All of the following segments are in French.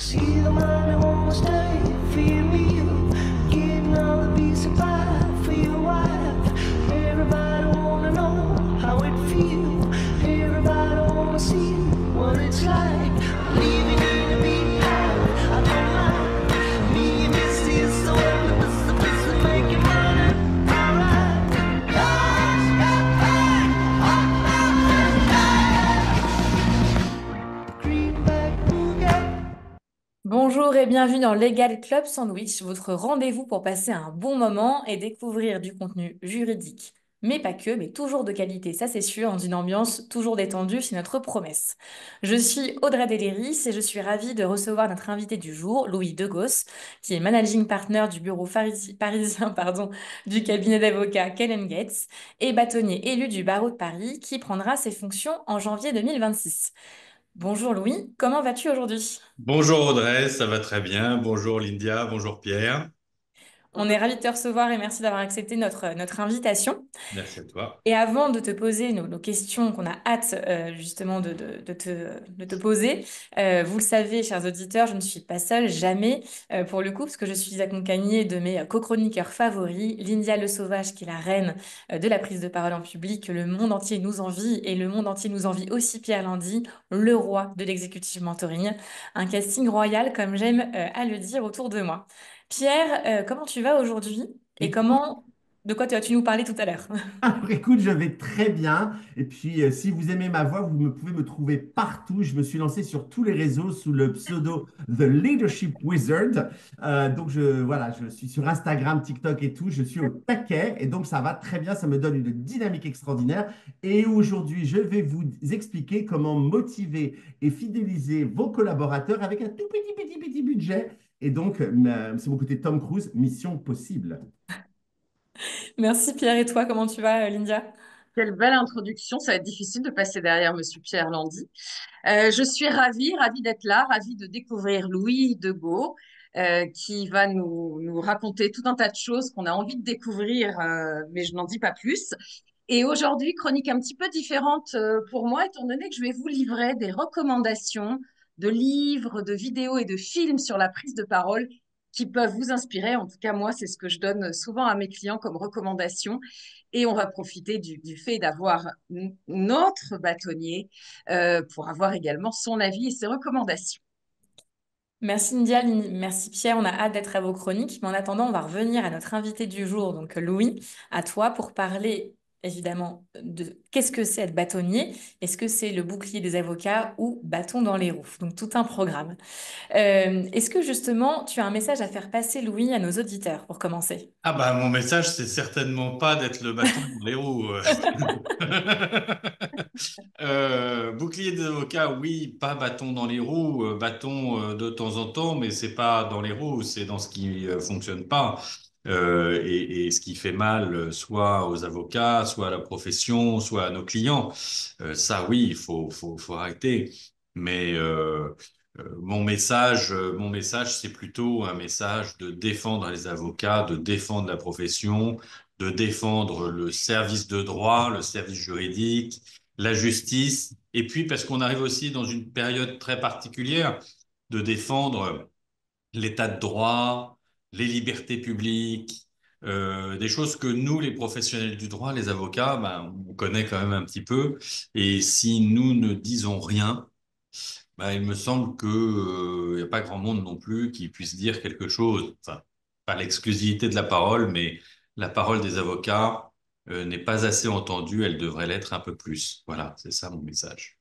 See the money won't stay for your meal. Getting all the piece of pie for your wife. Everybody wanna know how it feels. Everybody wanna see what it's like. Living in a big house, I don't mind. Me and Misty is so endless, the place to make your money. Alright. Greenback Boogie. Bonjour et bienvenue dans Legal Club Sandwich, votre rendez-vous pour passer un bon moment et découvrir du contenu juridique. Mais pas que, mais toujours de qualité, ça c'est sûr, dans une ambiance toujours détendue, c'est notre promesse. Je suis Audrey Deléris et je suis ravie de recevoir notre invité du jour, Louis Degos, qui est managing partner du bureau parisien du cabinet d'avocats Kellen Gates et bâtonnier élu du barreau de Paris, qui prendra ses fonctions en janvier 2026. Bonjour Louis, comment vas-tu aujourd'hui? Bonjour Audrey, ça va très bien. Bonjour Lindia, bonjour Pierre. On est ravis de te recevoir et merci d'avoir accepté notre invitation. Merci à toi. Et avant de te poser nos questions qu'on a hâte justement de te poser, vous le savez, chers auditeurs, je ne suis pas seule, jamais, pour le coup, parce que je suis accompagnée de mes co-chroniqueurs favoris, Lindia Le Sauvage, qui est la reine de la prise de parole en public, que le monde entier nous envie, et le monde entier nous envie aussi Pierre Landy, le roi de l'executive mentoring. Un casting royal, comme j'aime à le dire autour de moi. Pierre, comment tu vas aujourd'hui? Et Écoute, de quoi tu nous parler tout à l'heure? écoute, je vais très bien. Et puis, si vous aimez ma voix, pouvez me trouver partout. Je me suis lancé sur tous les réseaux sous le pseudo The Leadership Wizard. Donc, voilà, je suis sur Instagram, TikTok et tout. Je suis au taquet. Et donc, ça va très bien. Ça me donne une dynamique extraordinaire. Et aujourd'hui, je vais vous expliquer comment motiver et fidéliser vos collaborateurs avec un tout petit budget. Et donc, c'est mon côté Tom Cruise, mission possible. Merci Pierre, et toi, comment tu vas, Lindia? Quelle belle introduction. Ça va être difficile de passer derrière Monsieur Pierre Landy. Je suis ravie d'être là, ravie de découvrir Louis Degaut, qui va nous raconter tout un tas de choses qu'on a envie de découvrir, mais je n'en dis pas plus. Et aujourd'hui, chronique un petit peu différente pour moi, étant donné que je vais vous livrer des recommandations de livres, de vidéos et de films sur la prise de parole qui peuvent vous inspirer. En tout cas, moi, c'est ce que je donne souvent à mes clients comme recommandation. Et on va profiter du fait d'avoir notre bâtonnier pour avoir également son avis et ses recommandations. Merci Lindia, merci Pierre, on a hâte d'être à vos chroniques, mais en attendant, on va revenir à notre invité du jour, donc Louis, à toi pour parler évidemment de qu'est-ce que c'est être bâtonnier, est-ce que c'est le bouclier des avocats ou bâton dans les roues, donc tout un programme. Est-ce que justement tu as un message à faire passer, Louis, à nos auditeurs pour commencer? Ah bah mon message, c'est certainement pas d'être le bâton dans les roues. Bouclier des avocats, oui, pas bâton dans les roues, bâton de temps en temps, mais c'est pas dans les roues, c'est dans ce qui fonctionne pas. Et ce qui fait mal, soit aux avocats, soit à la profession, soit à nos clients. Ça, oui, faut arrêter. Mais mon message, c'est plutôt un message de défendre les avocats, de défendre la profession, de défendre le service de droit, le service juridique, la justice. Et puis, parce qu'on arrive aussi dans une période très particulière, de défendre l'état de droit, les libertés publiques, des choses que nous, les professionnels du droit, les avocats, ben, on connaît quand même un petit peu. Et si nous ne disons rien, ben, il me semble que, y a pas grand monde non plus qui puisse dire quelque chose. Enfin, pas l'exclusivité de la parole, mais la parole des avocats, n'est pas assez entendue. Elle devrait l'être un peu plus. Voilà, c'est ça mon message.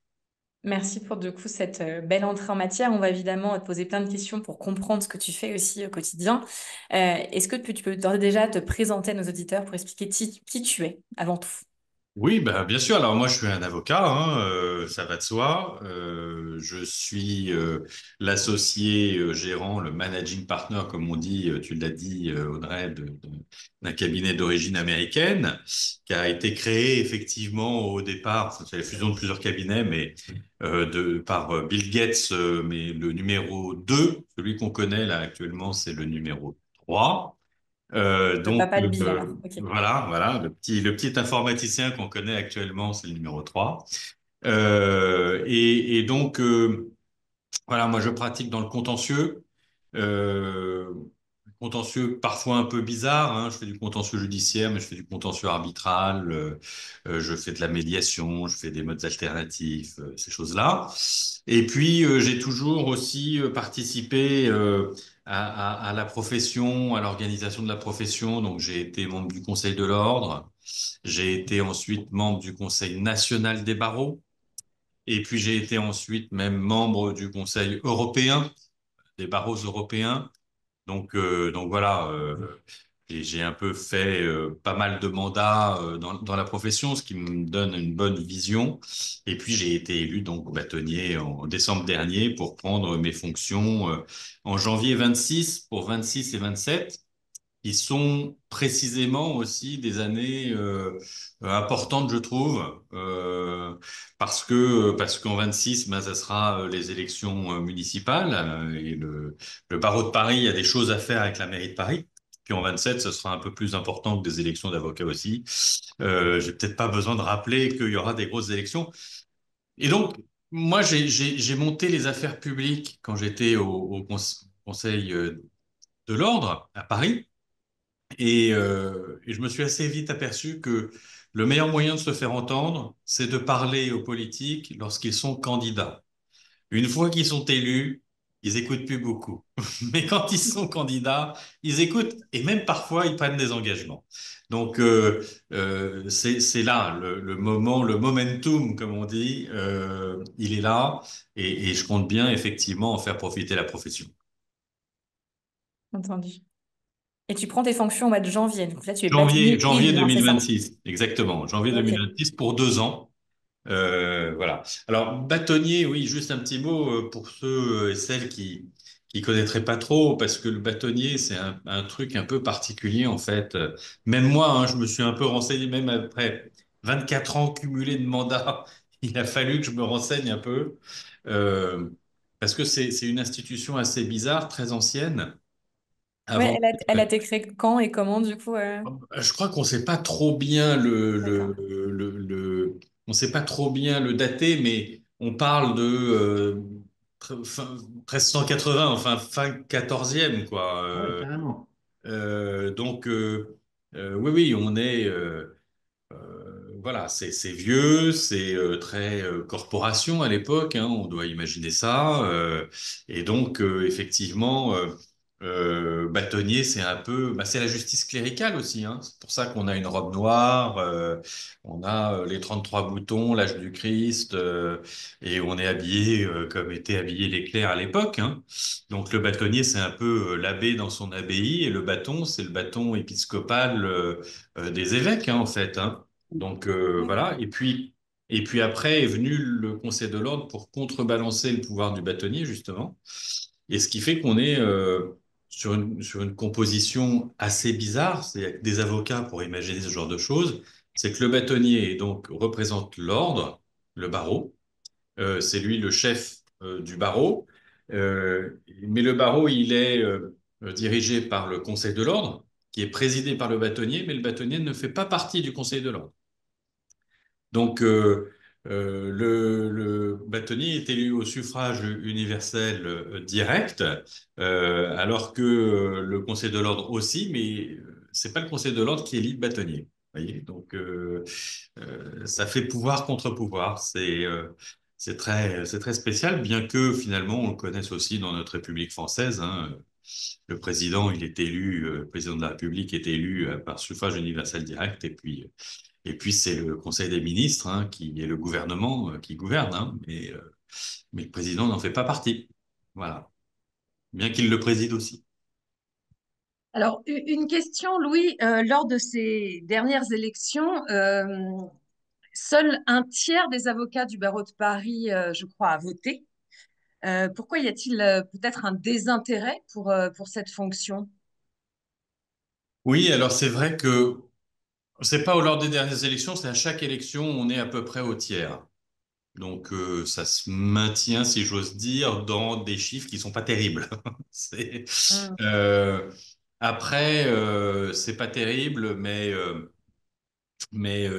Merci pour du coup cette belle entrée en matière. On va évidemment te poser plein de questions pour comprendre ce que tu fais aussi au quotidien. Est-ce que tu peux d'ores et déjà te présenter à nos auditeurs pour expliquer qui tu es avant tout? Oui, bah, bien sûr. Alors moi, je suis un avocat, hein, ça va de soi. Je suis l'associé gérant, le managing partner, comme on dit, tu l'as dit, Audrey, d'un cabinet d'origine américaine qui a été créé effectivement au départ. C'est la fusion de plusieurs cabinets, mais par Bill Gates, mais le numéro 2, celui qu'on connaît là actuellement, c'est le numéro 3. Le Donc papa de Bill alors. Ok. voilà, le petit informaticien qu'on connaît actuellement, c'est le numéro 3. Et donc Voilà, moi je pratique dans le contentieux. Euh, Contentieux parfois un peu bizarre, hein. Je fais du contentieux judiciaire, mais je fais du contentieux arbitral, je fais de la médiation, je fais des modes alternatifs, ces choses-là. Et puis j'ai toujours aussi participé à la profession, à l'organisation de la profession. Donc j'ai été membre du Conseil de l'ordre, j'ai été ensuite membre du Conseil national des barreaux, et puis j'ai été ensuite même membre du Conseil européen, des barreaux européens. Donc voilà, et j'ai un peu fait pas mal de mandats dans la profession, ce qui me donne une bonne vision. Et puis j'ai été élu donc bâtonnier en décembre dernier pour prendre mes fonctions en janvier 26 pour 26 et 27, qui sont précisément aussi des années importantes, je trouve, parce qu'en 26, ben, ça sera les élections municipales et le barreau de Paris, il y a des choses à faire avec la mairie de Paris. Puis en 27, ce sera un peu plus important que des élections d'avocats aussi. J'ai peut-être pas besoin de rappeler qu'il y aura des grosses élections. Et donc, moi, j'ai monté les affaires publiques quand j'étais au Conseil de l'ordre à Paris. Et je me suis assez vite aperçu que le meilleur moyen de se faire entendre, c'est de parler aux politiques lorsqu'ils sont candidats. Une fois qu'ils sont élus, ils écoutent plus beaucoup. Mais quand ils sont candidats, ils écoutent et même parfois ils prennent des engagements. Donc c'est là le moment, le momentum comme on dit, il est là et je compte bien effectivement en faire profiter la profession. Entendu. Et tu prends tes fonctions au mois de janvier. Donc là, tu es Janvier, bâtonnier janvier élu, hein, c'est ça? 2026, exactement. Janvier Ok. 2026 pour 2 ans. Voilà. Alors, bâtonnier, oui, juste un petit mot pour ceux et celles qui connaîtraient pas trop, parce que le bâtonnier, c'est un truc un peu particulier en fait. Même moi, hein, je me suis un peu renseigné, même après 24 ans cumulés de mandat, il a fallu que je me renseigne un peu, euh, parce que c'est une institution assez bizarre, très ancienne. Ouais, Avant, elle a été créée quand et comment, du coup? je crois qu'on sait pas trop bien D'accord. on sait pas trop bien le dater, mais on parle de 1380, enfin fin 14e, quoi. Ah ouais, carrément. Oui, oui, on est, voilà, c'est vieux, c'est très corporation à l'époque, hein, on doit imaginer ça. Et donc, effectivement, bâtonnier, c'est un peu, bah, c'est la justice cléricale aussi. Hein. C'est pour ça qu'on a une robe noire, on a les 33 boutons, l'âge du Christ, et on est habillé comme étaient habillés les clercs à l'époque. Hein. Donc, le bâtonnier, c'est un peu l'abbé dans son abbaye, et le bâton, c'est le bâton épiscopal des évêques, hein, en fait. Hein. Donc D'accord. voilà. Et puis après est venu le Conseil de l'ordre pour contrebalancer le pouvoir du bâtonnier, justement. Et ce qui fait qu'on est sur une composition assez bizarre, c'est des avocats pour imaginer ce genre de choses. C'est que le bâtonnier donc représente l'ordre, le barreau. C'est lui le chef du barreau. Mais le barreau, il est dirigé par le Conseil de l'ordre, qui est présidé par le bâtonnier, mais le bâtonnier ne fait pas partie du Conseil de l'ordre. Donc, le bâtonnier est élu au suffrage universel direct, alors que le Conseil de l'ordre aussi, mais c'est pas le Conseil de l'ordre qui élit le bâtonnier. Vous voyez, donc ça fait pouvoir contre pouvoir. C'est très spécial, bien que finalement on le connaisse aussi dans notre République française. Hein. Le président, il est élu, le président de la République est élu par suffrage universel direct, et puis, c'est le Conseil des ministres hein, qui est le gouvernement qui gouverne, hein, mais le président n'en fait pas partie. Voilà. Bien qu'il le préside aussi. Alors, une question, Louis. Lors de ces dernières élections, seul un tiers des avocats du barreau de Paris, je crois, a voté. Pourquoi y a-t-il peut-être un désintérêt pour cette fonction? Oui, alors c'est vrai que c'est pas au lors des dernières élections, c'est à chaque élection, on est à peu près au tiers. Donc ça se maintient, si j'ose dire, dans des chiffres qui sont pas terribles. C'est, Hmm. euh, Après, c'est pas terrible, mais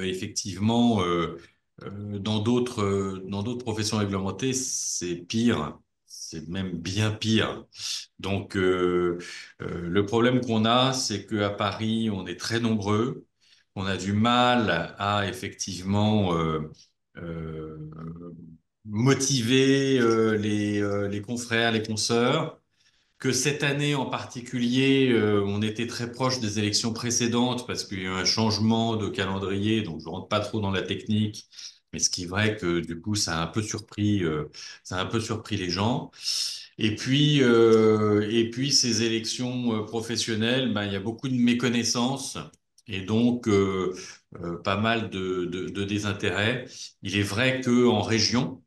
effectivement, dans d'autres professions réglementées, c'est pire. c'est même bien pire. Donc, le problème qu'on a, c'est qu'à Paris, on est très nombreux. On a du mal à effectivement euh, motiver les confrères, les consoeurs. Que cette année en particulier, on était très proche des élections précédentes parce qu'il y a eu un changement de calendrier, donc je rentre pas trop dans la technique, mais ce qui est vrai que du coup, ça a un peu surpris les gens. Et puis ces élections professionnelles, ben, il y a beaucoup de méconnaissances et donc pas mal de désintérêt. Il est vrai que en région,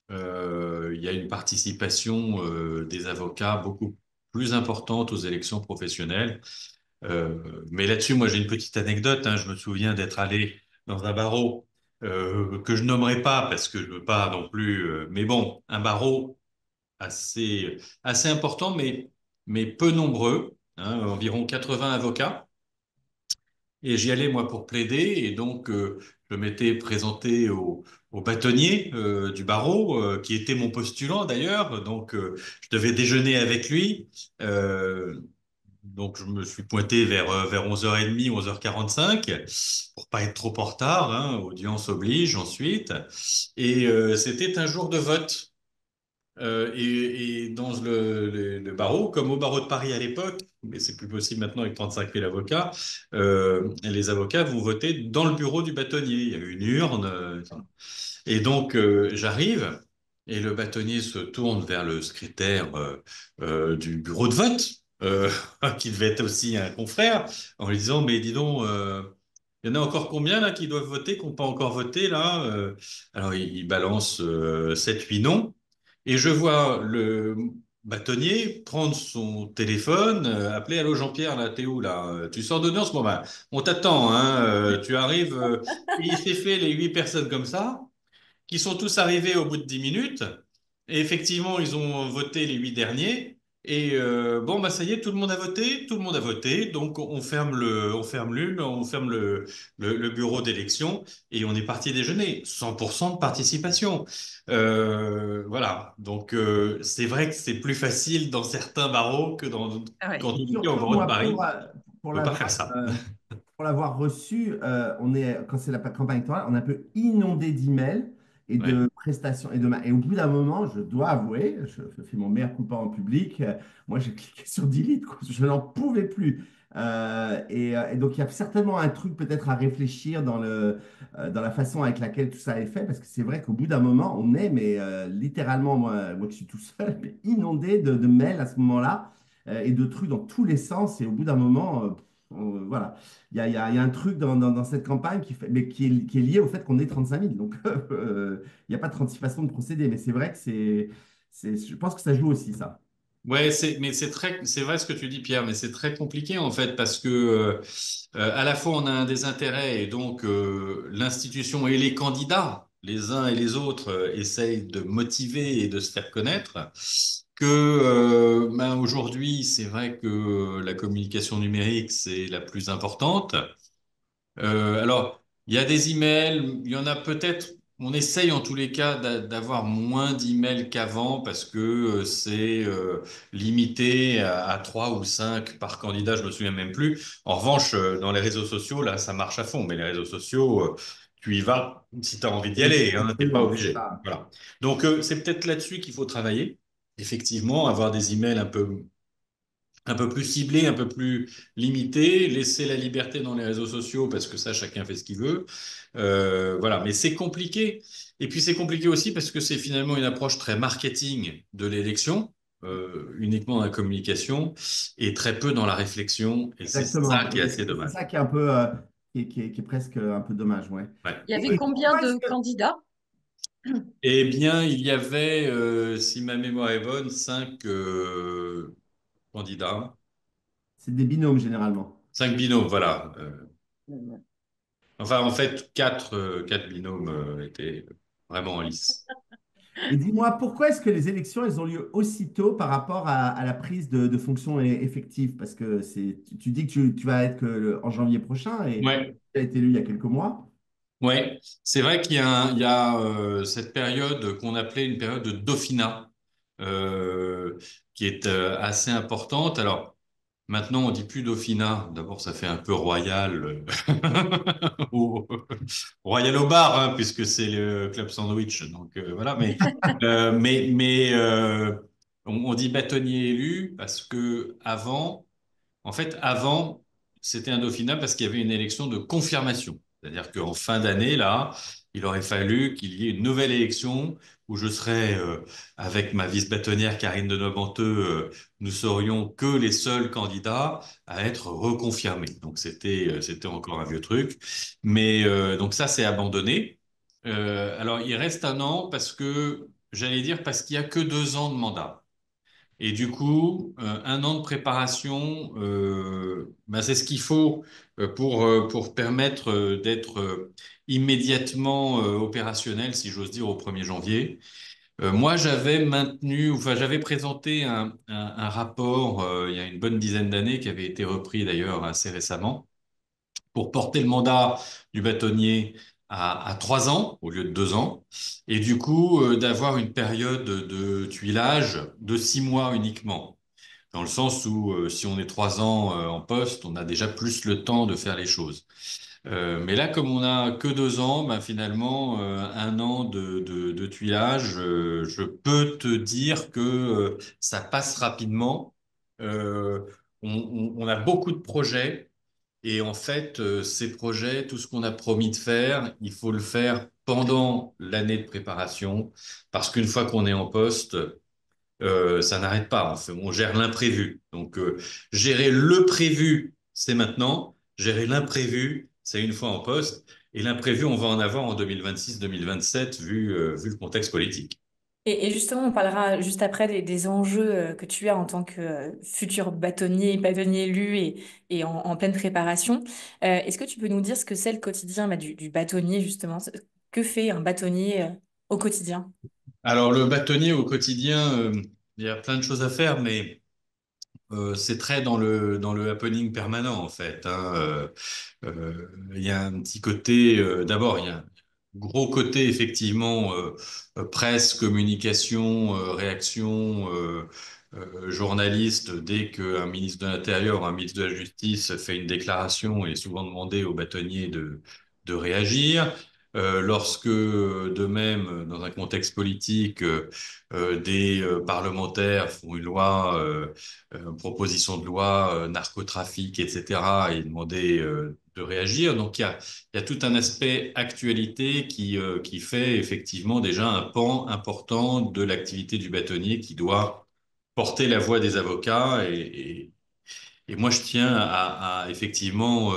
il y a une participation des avocats beaucoup plus importante aux élections professionnelles. Mais là-dessus, moi, j'ai une petite anecdote, hein. Je me souviens d'être allé dans un barreau que je nommerai pas parce que je veux pas non plus. Mais bon, un barreau assez important, mais peu nombreux, hein, environ 80 avocats. Et j'y allais, moi, pour plaider. Et donc, je m'étais présenté au bâtonnier du barreau, qui était mon postulant d'ailleurs. Donc, je devais déjeuner avec lui. Euh, donc, je me suis pointé vers 11h30, 11h45, pour pas être trop en retard, hein, audience oblige ensuite. Et c'était un jour de vote. Et dans le barreau, comme au barreau de Paris à l'époque, mais c'est plus possible maintenant avec 35 000 avocats, les avocats vont voter dans le bureau du bâtonnier. Il y a une urne. Et donc, j'arrive et le bâtonnier se tourne vers le secrétaire du bureau de vote, qui devait être aussi un confrère, en lui disant, mais dis donc, il y en a encore combien là qui doivent voter, qui n'ont pas encore voté là? Alors, il balance 7-8 noms. Et je vois le bâtonnier prendre son téléphone, appeler, allô Jean-Pierre, là, t'es où là? Tu sors d'audience? Bon, ben, on t'attend, hein, tu arrives. Et il s'est fait les 8 personnes comme ça, qui sont tous arrivés au bout de 10 minutes. Et effectivement, ils ont voté les 8 derniers. Et bon, bah ça y est, tout le monde a voté, tout le monde a voté. Donc on ferme le bureau d'élection et on est parti déjeuner. 100% de participation. Voilà. Donc c'est vrai que c'est plus facile dans certains barreaux que Ah ouais. quand on est au Surtout, barreau de moi, Paris. pour On peut pas l'avoir faire ça. pour l'avoir reçu, quand c'est la campagne électorale, on est un peu inondé d'emails et Ouais. de prestations. Et au bout d'un moment, je dois avouer, je fais mon meilleur coupant en public, moi j'ai cliqué sur Delete, quoi. Je n'en pouvais plus. Et donc il y a certainement un truc peut-être à réfléchir dans la façon avec laquelle tout ça est fait, parce que c'est vrai qu'au bout d'un moment, on est, mais littéralement, moi qui suis tout seul, mais inondé de mails à ce moment-là et de trucs dans tous les sens. Et au bout d'un moment, voilà, il y a un truc dans cette campagne mais qui est lié au fait qu'on est 35 000. Donc, il n'y a pas 36 façons de procéder. Mais c'est vrai que je pense que ça joue aussi, ça. Ouais, mais c'est vrai ce que tu dis, Pierre, mais c'est très compliqué en fait parce que à la fois on a un désintérêt et donc l'institution et les candidats, les uns et les autres, essayent de motiver et de se faire connaître. Que ben, aujourd'hui, c'est vrai que la communication numérique c'est la plus importante. Alors, il y a des emails, il y en a peut-être, on essaye en tous les cas d'avoir moins d'emails qu'avant parce que c'est limité à 3 ou 5 par candidat, je me souviens même plus. En revanche, dans les réseaux sociaux, là, ça marche à fond, mais les réseaux sociaux, tu y vas si tu as envie d'y Oui, aller, hein, t'es pas absolument, c'est obligé. ça. Voilà. Donc, c'est peut-être là-dessus qu'il faut travailler. Effectivement, avoir des emails un peu plus ciblé, un peu plus limité, laisser la liberté dans les réseaux sociaux parce que ça, chacun fait ce qu'il veut. Voilà, mais c'est compliqué. Et puis c'est compliqué aussi parce que c'est finalement une approche très marketing de l'élection, uniquement dans la communication et très peu dans la réflexion. Et c'est ça Exactement. qui est Et assez c'est dommage. ça qui est un peu, qui est presque un peu dommage, ouais. Ouais. Il y avait Et combien pourquoi est-ce de que candidats? Eh bien, il y avait, si ma mémoire est bonne, 5 candidats, c'est des binômes généralement? 5 binômes, voilà. Enfin, en fait, quatre binômes étaient vraiment en lice. Et dis-moi, pourquoi est-ce que les élections, elles ont lieu aussitôt par rapport à la prise de fonction effective? Parce que tu dis que tu vas être que en janvier prochain et Ouais, tu as été élu il y a quelques mois. ouais. C'est vrai qu'il y a cette période qu'on appelait une période de Dauphinat. euh, qui est assez importante. Alors, maintenant, on dit plus Dauphina. D'abord, ça fait un peu royal, au, royal au bar, hein, puisque c'est le club sandwich. Donc voilà, mais on dit bâtonnier élu parce que avant, c'était un Dauphinat parce qu'il y avait une élection de confirmation. C'est-à-dire qu'en fin d'année, là, il aurait fallu qu'il y ait une nouvelle élection où je serais, avec ma vice-bâtonnière Karine de Nobanteux, nous serions que les seuls candidats à être reconfirmés. Donc c'était encore un vieux truc. Mais donc ça, c'est abandonné. Alors, il reste un an j'allais dire, parce qu'il y a que 2 ans de mandat. Et du coup, un an de préparation, bah, c'est ce qu'il faut pour permettre d'être immédiatement opérationnel, si j'ose dire, au 1er janvier. Moi, j'avais présenté un rapport il y a une bonne dizaine d'années, qui avait été repris d'ailleurs assez récemment, pour porter le mandat du bâtonnier à 3 ans au lieu de 2 ans, et du coup d'avoir une période de tuilage de 6 mois uniquement. Dans le sens où si on est 3 ans en poste, on a déjà plus le temps de faire les choses. Mais là, comme on a que 2 ans, ben finalement, un an de tuilage, je peux te dire que ça passe rapidement. Euh, on a beaucoup de projets et en fait, ces projets, tout ce qu'on a promis de faire, il faut le faire pendant l'année de préparation parce qu'une fois qu'on est en poste, ça n'arrête pas. On gère l'imprévu. Donc, gérer le prévu, c'est maintenant. Gérer l'imprévu, c'est une fois en poste. Et l'imprévu, on va en avoir en 2026-2027, vu le contexte politique. Et justement, on parlera juste après des enjeux que tu as en tant que futur bâtonnier élu et en pleine préparation. Est-ce que tu peux nous dire ce que c'est le quotidien bah, du bâtonnier, justement? Que fait un bâtonnier au quotidien? Alors, le bâtonnier au quotidien, il y a plein de choses à faire, mais c'est très dans le happening permanent, en fait, hein. Il y a un petit côté, d'abord, il y a un gros côté, effectivement, presse, communication, réaction, journaliste. Dès qu'un ministre de l'Intérieur, un ministre de la Justice fait une déclaration, il est souvent demandé aux bâtonniers de réagir. Lorsque, de même, dans un contexte politique, des parlementaires font une loi, proposition de loi, narcotrafic, etc., et demander de réagir. Donc, il y a tout un aspect actualité qui fait effectivement déjà un pan important de l'activité du bâtonnier qui doit porter la voix des avocats. Et moi, je tiens à effectivement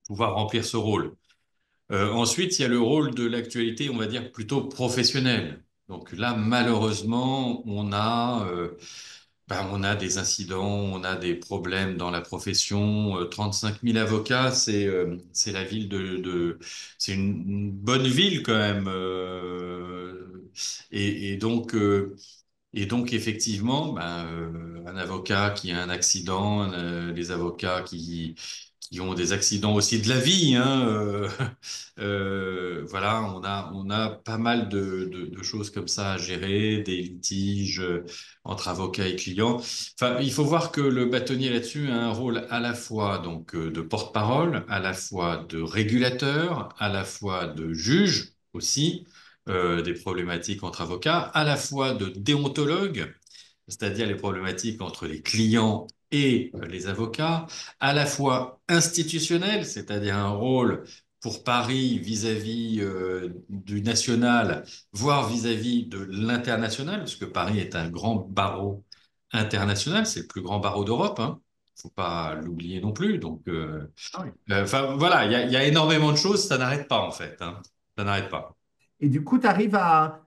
pouvoir remplir ce rôle. Ensuite, il y a le rôle de l'actualité, on va dire, plutôt professionnelle. Donc là, malheureusement, on a des incidents, on a des problèmes dans la profession. 35 000 avocats, c'est la ville c'est une bonne ville quand même. Et donc, effectivement, un avocat qui a un accident, les avocats qui ont des accidents aussi de la vie, hein, voilà, on a pas mal de choses comme ça à gérer, des litiges entre avocats et clients. Enfin, il faut voir que le bâtonnier là-dessus a un rôle à la fois donc de porte-parole, à la fois de régulateur, à la fois de juge aussi des problématiques entre avocats, à la fois de déontologue, c'est-à-dire les problématiques entre les clients et les avocats, à la fois institutionnel, c'est-à-dire un rôle pour Paris vis-à-vis du national, voire vis-à-vis de l'international, parce que Paris est un grand barreau international, c'est le plus grand barreau d'Europe, hein. Faut pas l'oublier non plus. Donc, Ah oui. enfin voilà, il y a énormément de choses, ça n'arrête pas en fait, hein. Ça n'arrête pas. Et du coup, t'arrives à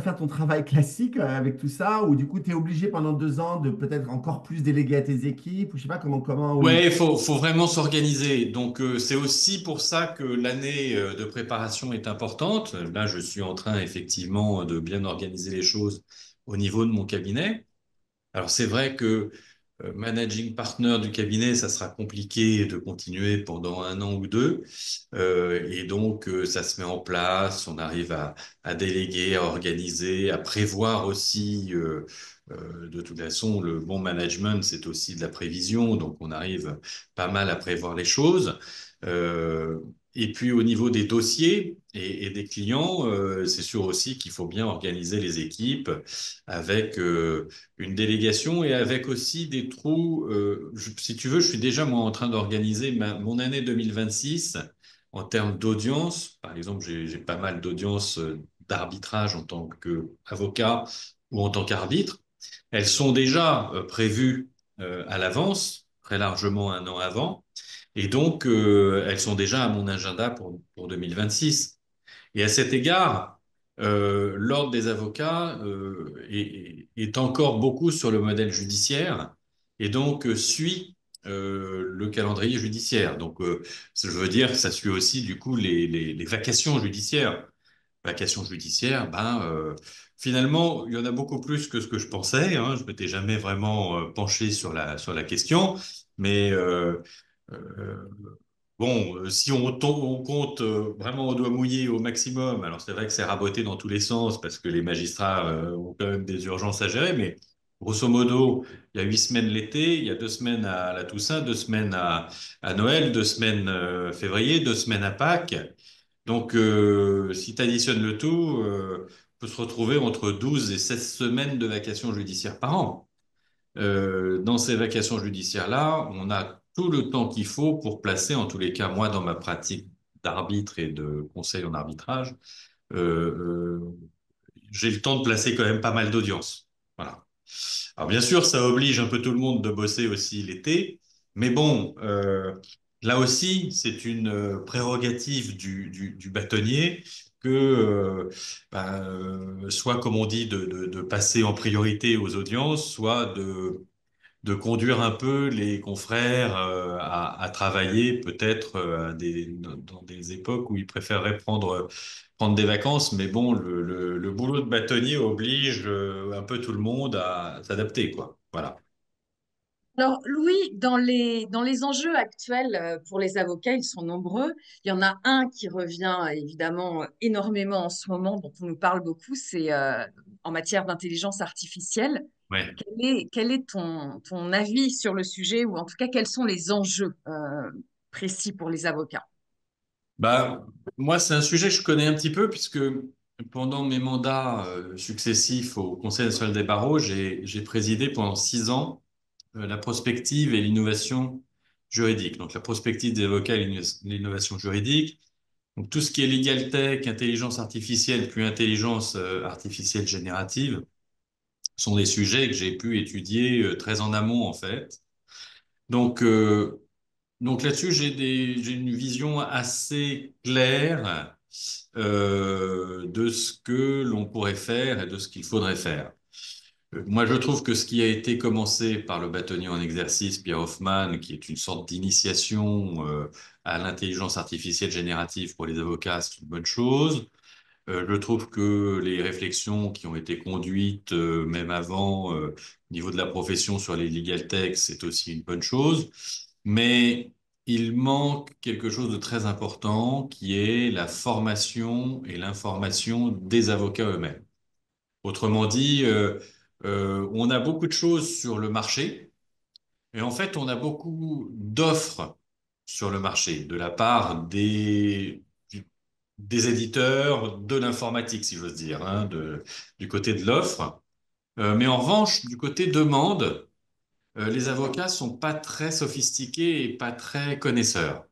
faire ton travail classique avec tout ça, ou du coup, tu es obligé pendant 2 ans de peut-être encore plus déléguer à tes équipes, ou je sais pas comment, oui. Ouais, il faut vraiment s'organiser. Donc, c'est aussi pour ça que l'année de préparation est importante. Là, je suis en train effectivement de bien organiser les choses au niveau de mon cabinet. Alors, c'est vrai que managing partner du cabinet, ça sera compliqué de continuer pendant un an ou deux. Et donc, ça se met en place, on arrive à déléguer, à organiser, à prévoir aussi. De toute façon, le bon management, c'est aussi de la prévision, donc on arrive pas mal à prévoir les choses. Euh, et puis au niveau des dossiers et des clients, c'est sûr aussi qu'il faut bien organiser les équipes avec une délégation et avec aussi des trous. Si tu veux, je suis déjà moi en train d'organiser mon année 2026 en termes d'audience. Par exemple, j'ai pas mal d'audiences d'arbitrage en tant qu'avocat ou en tant qu'arbitre. Elles sont déjà prévues à l'avance, très largement un an avant. Et donc, elles sont déjà à mon agenda pour 2026. Et à cet égard, l'ordre des avocats est encore beaucoup sur le modèle judiciaire et donc suit le calendrier judiciaire. Donc, je veux dire que ça suit aussi du coup les vacations judiciaires. Vacations judiciaires, finalement, il y en a beaucoup plus que ce que je pensais, hein. Je m'étais jamais vraiment penché sur la question, mais euh, bon, si on compte vraiment au doigt mouillé au maximum, alors c'est vrai que c'est raboté dans tous les sens parce que les magistrats ont quand même des urgences à gérer, mais grosso modo, il y a 8 semaines l'été, il y a 2 semaines à la Toussaint, 2 semaines à Noël, 2 semaines février, 2 semaines à Pâques. Donc, si tu additionnes le tout, on peut se retrouver entre 12 et 16 semaines de vacations judiciaires par an. Dans ces vacations judiciaires-là, on a tout le temps qu'il faut pour placer, en tous les cas, moi, dans ma pratique d'arbitre et de conseil en arbitrage, euh, j'ai le temps de placer quand même pas mal d'audience. Voilà. Alors bien sûr, ça oblige un peu tout le monde de bosser aussi l'été, mais bon, là aussi, c'est une prérogative du bâtonnier que, soit comme on dit, de passer en priorité aux audiences, soit de conduire un peu les confrères à travailler peut-être dans des époques où ils préféreraient prendre des vacances. Mais bon, le boulot de bâtonnier oblige un peu tout le monde à s'adapter, quoi. Voilà. Alors, Louis, dans les enjeux actuels pour les avocats, ils sont nombreux. Il y en a un qui revient évidemment énormément en ce moment, dont on nous parle beaucoup, c'est en matière d'intelligence artificielle. Ouais. Quel est ton avis sur le sujet, ou en tout cas, quels sont les enjeux précis pour les avocats? Bah, moi, c'est un sujet que je connais un petit peu puisque pendant mes mandats successifs au Conseil national des barreaux, j'ai présidé pendant 6 ans la prospective et l'innovation juridique. Donc, la prospective des avocats et l'innovation juridique. Donc, tout ce qui est legal tech, intelligence artificielle, puis intelligence artificielle générative sont des sujets que j'ai pu étudier très en amont, en fait. Donc, donc là-dessus, j'ai une vision assez claire de ce que l'on pourrait faire et de ce qu'il faudrait faire. Moi, je trouve que ce qui a été commencé par le bâtonnier en exercice, Pierre Hoffman, qui est une sorte d'initiation à l'intelligence artificielle générative pour les avocats, c'est une bonne chose. Je trouve que les réflexions qui ont été conduites, même avant, au niveau de la profession sur les legal tech, c'est aussi une bonne chose. Mais il manque quelque chose de très important qui est la formation et l'information des avocats eux-mêmes. Autrement dit, on a beaucoup de choses sur le marché et en fait, on a beaucoup d'offres sur le marché de la part des éditeurs de l'informatique, si j'ose dire, hein, du côté de l'offre. Mais en revanche, du côté demande, les avocats sont pas très sophistiqués et pas très connaisseurs.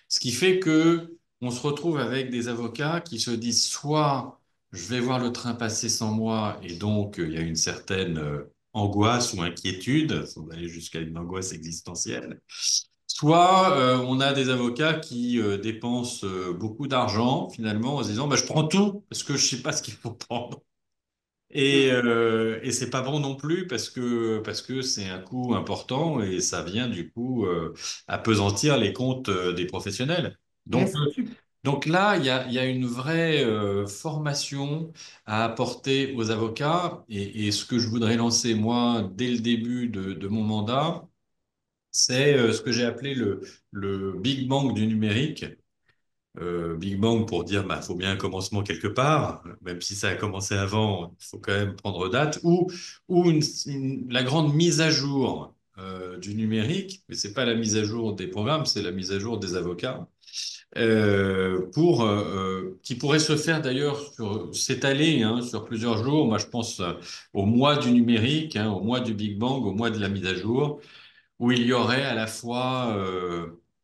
Ce qui fait que on se retrouve avec des avocats qui se disent soit je vais voir le train passer sans moi et donc il y a une certaine angoisse ou inquiétude, sans aller jusqu'à une angoisse existentielle, soit on a des avocats qui dépensent beaucoup d'argent finalement en se disant bah, je prends tout parce que je sais pas ce qu'il faut prendre. Et c'est pas bon non plus parce que c'est un coût important et ça vient du coup appesantir les comptes des professionnels. Mais Donc, Donc là, il y a une vraie formation à apporter aux avocats. Et ce que je voudrais lancer, moi, dès le début de mon mandat, c'est ce que j'ai appelé le Big Bang du numérique. Big Bang pour dire, bah, faut bien un commencement quelque part, même si ça a commencé avant, il faut quand même prendre date, ou la grande mise à jour du numérique, mais c'est pas la mise à jour des programmes, c'est la mise à jour des avocats, qui pourrait se faire d'ailleurs s'étaler sur plusieurs jours. Moi, je pense au mois du numérique, au mois du Big Bang, au mois de la mise à jour où il y aurait à la fois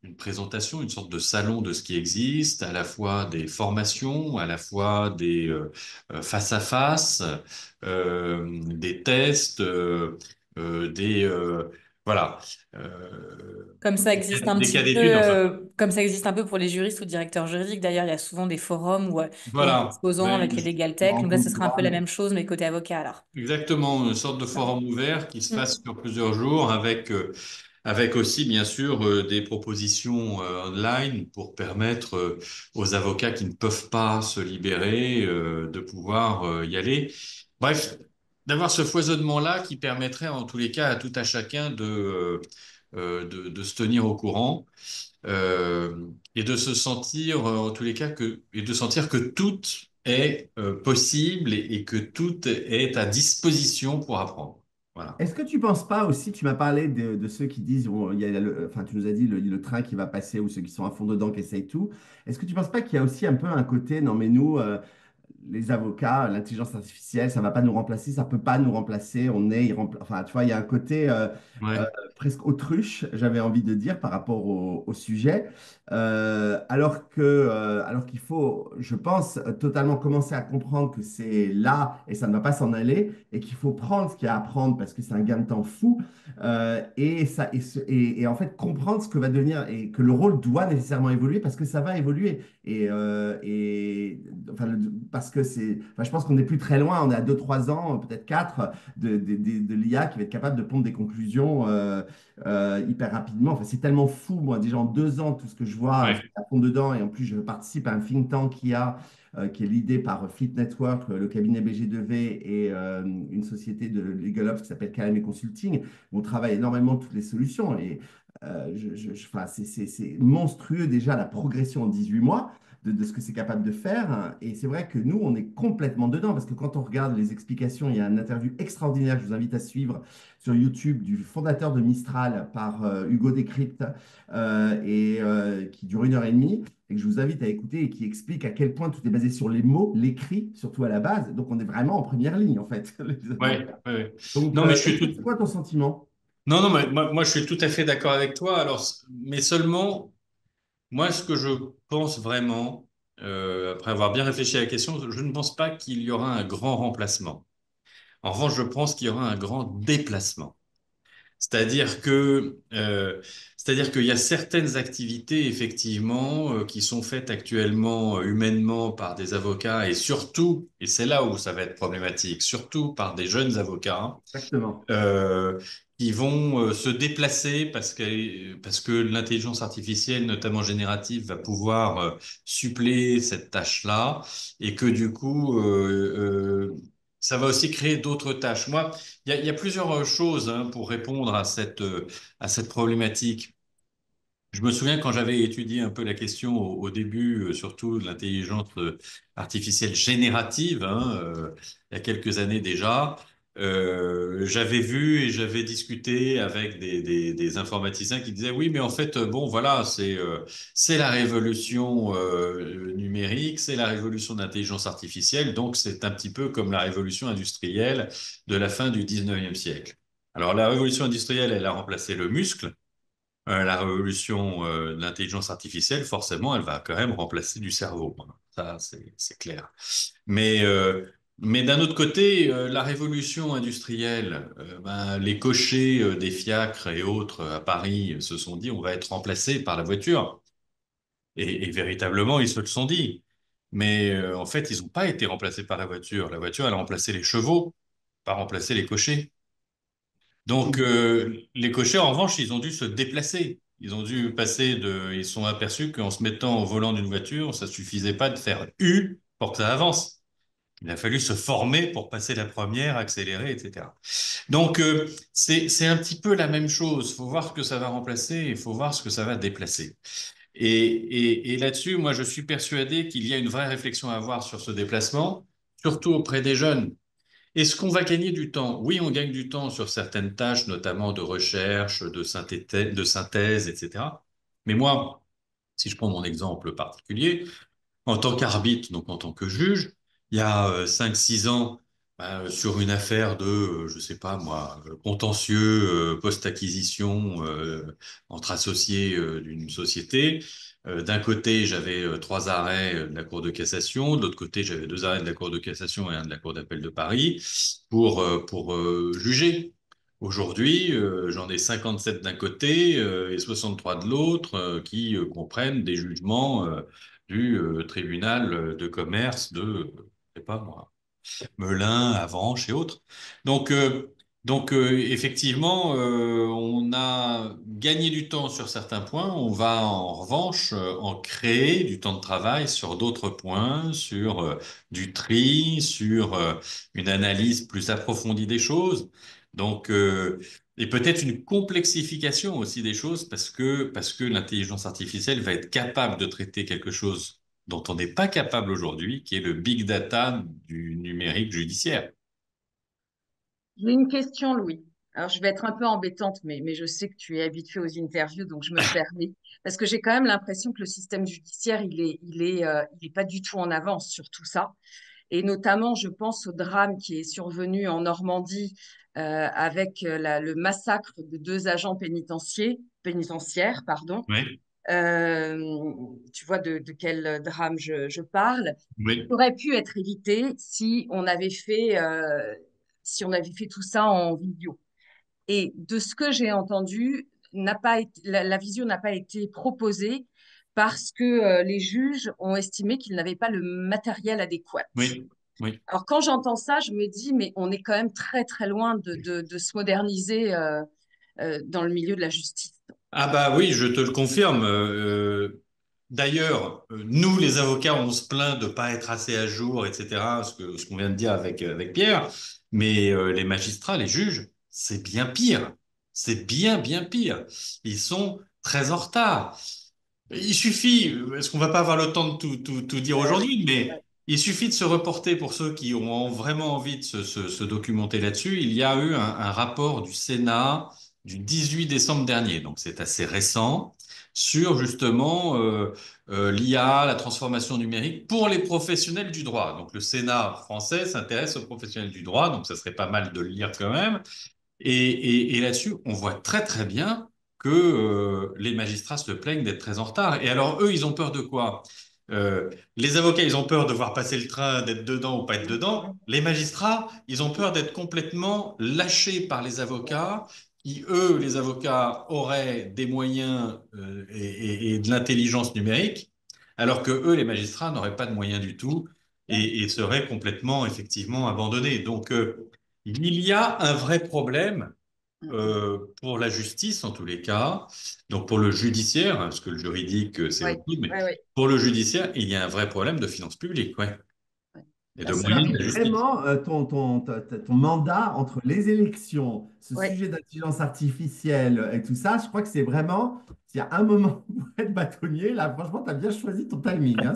une présentation, une sorte de salon de ce qui existe, à la fois des formations, à la fois des face-à-face, des tests, des voilà, Comme ça existe un des petit cas peu, d'études, enfin comme ça existe un peu pour les juristes ou directeurs juridiques. D'ailleurs, il y a souvent des forums où il y a des voilà. exposants avec les Legal Tech. Donc là, ce Rencontre sera un peu la droit. même chose, mais côté avocat alors. Exactement, une sorte de forum ouvert qui se Mm. fasse sur plusieurs jours avec aussi, bien sûr, des propositions online pour permettre aux avocats qui ne peuvent pas se libérer de pouvoir y aller. Bref, d'avoir ce foisonnement-là qui permettrait en tous les cas à tout à chacun de se tenir au courant et de se sentir, en tous les cas, et de sentir que tout est possible et que tout est à disposition pour apprendre. Voilà. Est-ce que tu penses pas aussi, tu m'as parlé de ceux qui disent, bon, il y a enfin, tu nous as dit le train qui va passer ou ceux qui sont à fond dedans qui essayent tout. Est-ce que tu penses pas qu'il y a aussi un peu un côté, non mais nous, les avocats, l'intelligence artificielle, ça va pas nous remplacer, ça peut pas nous remplacer, on est enfin, tu vois, il y a un côté euh, Ouais. presque autruche, j'avais envie de dire, par rapport au sujet, alors qu'il faut, je pense, totalement commencer à comprendre que c'est là et ça ne va pas s'en aller, et qu'il faut prendre ce qu'il y a à prendre parce que c'est un gain de temps fou, et en fait comprendre ce que va devenir et que le rôle doit nécessairement évoluer parce que ça va évoluer. Enfin, parce que enfin, je pense qu'on n'est plus très loin, on est à 2 3 ans, peut-être 4, de l'IA qui va être capable de pondre des conclusions hyper rapidement. Enfin, c'est tellement fou, moi, déjà en 2 ans, tout ce que je vois, je suis Ouais. à fond dedans, et en plus, je participe à un think tank qui est l'idée par Fleet Network, le cabinet BG2V et une société de Legal Ops qui s'appelle KM Consulting, où on travaille énormément toutes les solutions. Et enfin, c'est monstrueux déjà la progression en 18 mois de ce que c'est capable de faire. Et c'est vrai que nous, on est complètement dedans parce que quand on regarde les explications, il y a une interview extraordinaire que je vous invite à suivre sur YouTube du fondateur de Mistral par Hugo Décrypte qui dure 1 heure et demie et que je vous invite à écouter et qui explique à quel point tout est basé sur les mots, l'écrit, surtout à la base. Donc on est vraiment en première ligne en fait, les Ouais, avocats. ouais, ouais. Donc, Non, mais je suis c'est quoi ton sentiment? non, non, mais moi, je suis tout à fait d'accord avec toi. Alors, mais seulement, moi, ce que je pense vraiment, après avoir bien réfléchi à la question, je ne pense pas qu'il y aura un grand remplacement. En revanche, je pense qu'il y aura un grand déplacement. C'est-à-dire que, c'est-à-dire qu'il y a certaines activités, effectivement, qui sont faites actuellement humainement par des avocats et surtout, et c'est là où ça va être problématique, surtout par des jeunes avocats Exactement. euh, qui vont se déplacer parce que l'intelligence artificielle, notamment générative, va pouvoir suppléer cette tâche-là et que du coup, ça va aussi créer d'autres tâches. Moi, il y a plusieurs choses pour répondre à cette problématique. Je me souviens quand j'avais étudié un peu la question au début, surtout de l'intelligence artificielle générative, il y a quelques années déjà, j'avais vu et j'avais discuté avec des informaticiens qui disaient oui, mais en fait, bon, voilà, c'est la révolution numérique, c'est la révolution de l'intelligence artificielle, donc c'est un petit peu comme la révolution industrielle de la fin du 19e siècle. Alors la révolution industrielle, elle a remplacé le muscle. La révolution de l'intelligence artificielle, forcément, elle va quand même remplacer du cerveau. Ça, c'est clair. Mais, euh, mais d'un autre côté, la révolution industrielle, ben, les cochers des fiacres et autres à Paris se sont dit, on va être remplacés par la voiture. Et véritablement, ils se le sont dit. Mais en fait, ils n'ont pas été remplacés par la voiture. La voiture, elle a remplacé les chevaux, pas remplacé les cochers. Donc, les cochers, en revanche, ils ont dû se déplacer. Ils sont aperçus qu'en se mettant au volant d'une voiture, ça suffisait pas de faire U pour que ça avance. Il a fallu se former pour passer la première, accélérer, etc. Donc, c'est un petit peu la même chose. Il faut voir ce que ça va remplacer, il faut voir ce que ça va déplacer. Et là-dessus, moi, je suis persuadé qu'il y a une vraie réflexion à avoir sur ce déplacement, surtout auprès des jeunes. Est-ce qu'on va gagner du temps? Oui, on gagne du temps sur certaines tâches, notamment de recherche, de synthèse, etc. Mais moi, si je prends mon exemple particulier, en tant qu'arbitre, donc en tant que juge, il y a 5-6 ans, sur une affaire de, je sais pas moi, contentieux post-acquisition entre associés d'une société. D'un côté, j'avais 3 arrêts de la Cour de cassation, de l'autre côté, j'avais 2 arrêts de la Cour de cassation et un de la Cour d'appel de Paris pour juger. Aujourd'hui, j'en ai 57 d'un côté et 63 de l'autre qui comprennent des jugements du tribunal de commerce de, je sais pas moi, Melun, Avranches et autres. Donc, euh, effectivement, on a gagné du temps sur certains points. On va en revanche en créer du temps de travail sur d'autres points, sur du tri, sur une analyse plus approfondie des choses. Donc, et peut-être une complexification aussi des choses parce que l'intelligence artificielle va être capable de traiter quelque chose dont on n'est pas capable aujourd'hui, qui est le big data du numérique judiciaire. J'ai une question, Louis. Alors, je vais être un peu embêtante, mais je sais que tu es habitué aux interviews, donc je me permets. Parce que j'ai quand même l'impression que le système judiciaire, il est pas du tout en avance sur tout ça. Et notamment, je pense au drame qui est survenu en Normandie avec le massacre de 2 agents pénitentiaires, pardon. Oui, Tu vois de quel drame je parle. oui, Ça aurait pu être évité si on avait fait tout ça en vidéo. Et de ce que j'ai entendu, la visio n'a pas été proposée parce que les juges ont estimé qu'ils n'avaient pas le matériel adéquat. oui, oui. Alors quand j'entends ça, je me dis, mais on est quand même très très loin de se moderniser dans le milieu de la justice. Ah bah oui, je te le confirme. D'ailleurs, nous, les avocats, on se plaint de pas être assez à jour, etc. Ce qu'on vient de dire avec Pierre. Mais les magistrats, les juges, c'est bien pire. C'est bien, bien pire. Ils sont très en retard. Il suffit, parce qu'on va pas avoir le temps de tout dire Oui, aujourd'hui, mais il suffit de se reporter pour ceux qui ont vraiment envie de se documenter là-dessus. Il y a eu un rapport du Sénat du 18 décembre dernier, donc c'est assez récent, sur justement l'IA, la transformation numérique pour les professionnels du droit. Donc le Sénat français s'intéresse aux professionnels du droit, donc ça serait pas mal de le lire quand même. Et là-dessus, on voit très très bien que les magistrats se plaignent d'être très en retard. Et alors, eux, ils ont peur de quoi? Les avocats, ils ont peur de voir passer le train, d'être dedans ou pas être dedans. Les magistrats, ils ont peur d'être complètement lâchés par les avocats, qui, eux, les avocats, auraient des moyens et de l'intelligence numérique, alors que eux, les magistrats, n'auraient pas de moyens du tout et seraient complètement, effectivement, abandonnés. Donc, il y a un vrai problème pour la justice, en tous les cas, donc pour le judiciaire, hein, parce que le juridique, c'est oui, autre chose, mais oui, oui. pour le judiciaire, il y a un vrai problème de finances publiques, ouais, et Bah, de c'est Ça moyens de fait la justice. vraiment ton mandat entre les élections, ce ouais. sujet d'intelligence artificielle et tout ça. Je crois que c'est vraiment, s'il y a un moment pour être bâtonnier, là, franchement, tu as bien choisi ton timing. Hein,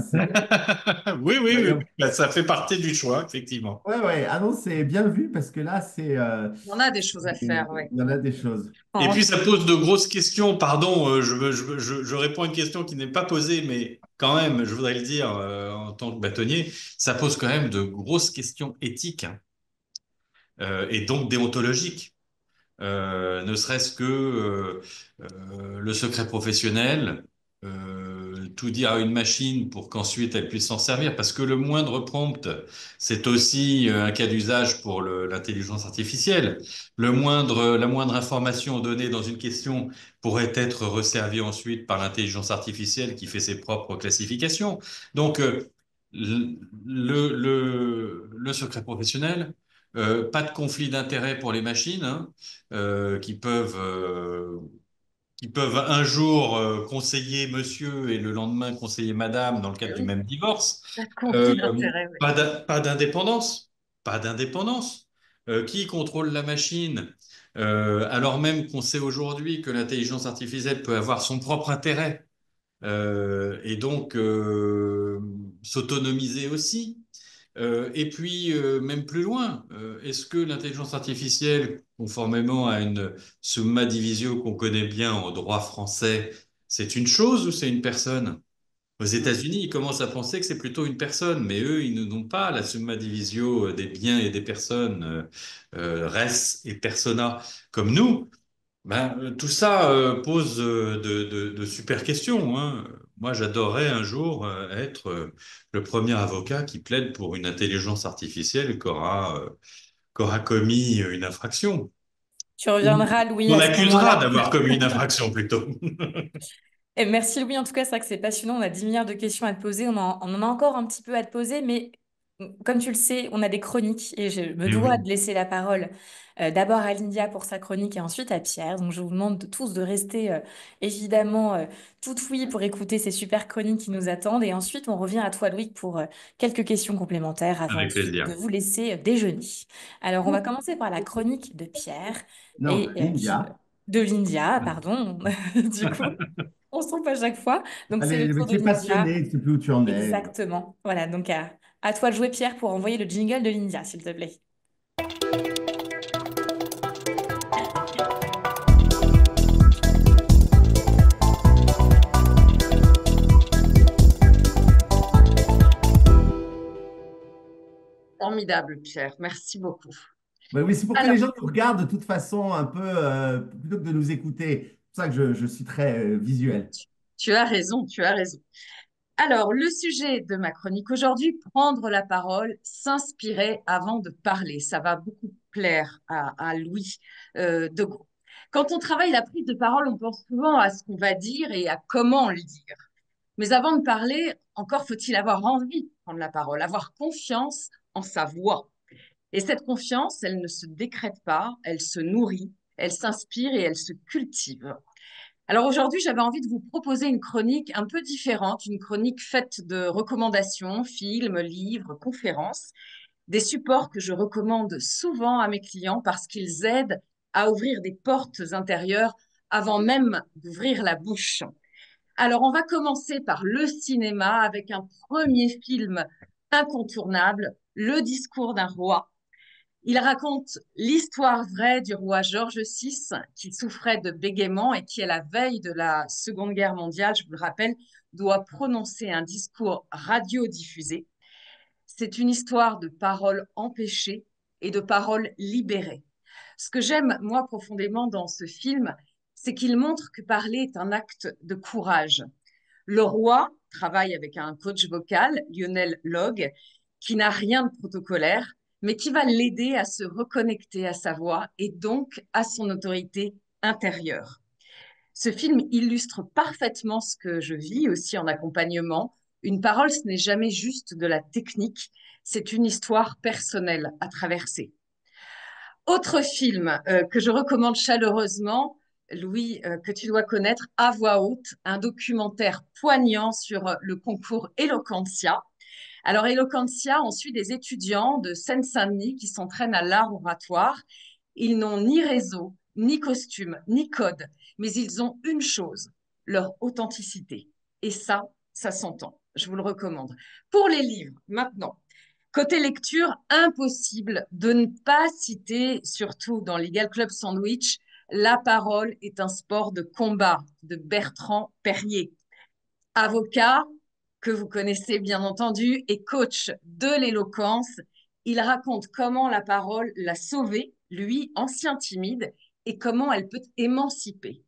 Oui, oui, oui, ouais, bah, ça fait partie du choix, effectivement. ouais, ouais. Ah non, c'est bien vu parce que là, On a des choses à faire, oui. il y en a des choses. Et puis ça pose de grosses questions. Pardon, je réponds à une question qui n'est pas posée, mais quand même, je voudrais le dire en tant que bâtonnier, ça pose quand même de grosses questions éthiques hein, et donc déontologiques. Ne serait-ce que le secret professionnel, tout dire à une machine pour qu'ensuite elle puisse s'en servir, parce que le moindre prompt, c'est aussi un cas d'usage pour l'intelligence artificielle. La moindre information donnée dans une question pourrait être resservie ensuite par l'intelligence artificielle qui fait ses propres classifications. Donc, le secret professionnel, pas de conflit d'intérêt pour les machines, hein, qui peuvent qui peuvent un jour conseiller monsieur et le lendemain conseiller madame dans le Eh cadre du oui, même divorce. un Euh, conflit d'intérêts, oui. pas d'indépendance, pas d'indépendance. Qui contrôle la machine? Alors même qu'on sait aujourd'hui que l'intelligence artificielle peut avoir son propre intérêt et donc s'autonomiser aussi. Et puis, même plus loin, est-ce que l'intelligence artificielle, conformément à une summa divisio qu'on connaît bien en droit français, c'est une chose ou c'est une personne? Aux États-Unis, ils commencent à penser que c'est plutôt une personne, mais eux, ils n'ont pas la summa divisio des biens et des personnes, res et persona, comme nous. Ben, tout ça pose de super questions, hein. Moi, j'adorerais un jour être le premier avocat qui plaide pour une intelligence artificielle qui aura commis une infraction. Tu Ou reviendras, Louis, qu'on à ce accusera moment-là. d'avoir commis une infraction plutôt. Et merci Louis, en tout cas, c'est vrai que c'est passionnant. On a 10 milliards de questions à te poser. On en a encore un petit peu à te poser, mais comme tu le sais, on a des chroniques et je me Eh dois oui, de laisser la parole d'abord à Lydia pour sa chronique et ensuite à Pierre. Donc je vous demande tous de rester évidemment tout oui pour écouter ces super chroniques qui nous attendent. Et ensuite, on revient à toi, Louis, pour quelques questions complémentaires avant avec de plaisir. vous laisser déjeuner. Alors, on va commencer par la chronique de Pierre Non, et de l'India. de Lydia, pardon, du coup. On se trompe à chaque fois. Donc, c'est le Allez, mais tour de tu es Lydia. passionné, tu sais plus où tu en es. Exactement. Voilà, donc à toi de jouer, Pierre, pour envoyer le jingle de Lydia, s'il te plaît. Formidable, Pierre. Merci beaucoup. Bah oui, c'est pour que Alors, les gens nous regardent de toute façon un peu plutôt que de nous écouter. C'est pour ça que je suis très visuel. tu as raison, tu as raison. Alors, le sujet de ma chronique aujourd'hui, prendre la parole, s'inspirer avant de parler. Ça va beaucoup plaire à Louis de Gaulle. Quand on travaille la prise de parole, on pense souvent à ce qu'on va dire et à comment le dire. Mais avant de parler, encore faut-il avoir envie de prendre la parole, avoir confiance en sa voix. Et cette confiance, elle ne se décrète pas, elle se nourrit, elle s'inspire et elle se cultive. Alors aujourd'hui, j'avais envie de vous proposer une chronique un peu différente, une chronique faite de recommandations, films, livres, conférences, des supports que je recommande souvent à mes clients parce qu'ils aident à ouvrir des portes intérieures avant même d'ouvrir la bouche. Alors on va commencer par le cinéma avec un premier film incontournable, Le discours d'un roi. Il raconte l'histoire vraie du roi George VI qui souffrait de bégaiement et qui, à la veille de la Seconde Guerre mondiale, je vous le rappelle, doit prononcer un discours radiodiffusé. C'est une histoire de paroles empêchées et de paroles libérées. Ce que j'aime, moi, profondément dans ce film, c'est qu'il montre que parler est un acte de courage. Le roi travaille avec un coach vocal, Lionel Log, qui n'a rien de protocolaire, mais qui va l'aider à se reconnecter à sa voix et donc à son autorité intérieure. Ce film illustre parfaitement ce que je vis aussi en accompagnement. Une parole, ce n'est jamais juste de la technique, c'est une histoire personnelle à traverser. Autre film que je recommande chaleureusement, Louis, que tu dois connaître, À voix haute, un documentaire poignant sur le concours Eloquentia. Alors, Eloquentia, on suit des étudiants de Seine-Saint-Denis qui s'entraînent à l'art oratoire. Ils n'ont ni réseau, ni costume, ni code, mais ils ont une chose, leur authenticité. Et ça s'entend. Je vous le recommande. Pour les livres, maintenant. Côté lecture, impossible de ne pas citer, surtout dans Legal Club Sandwich, La parole est un sport de combat de Bertrand Perrier, avocat que vous connaissez bien entendu et coach de l'éloquence. Il raconte comment la parole l'a sauvé, lui, ancien timide, et comment elle peut émanciper.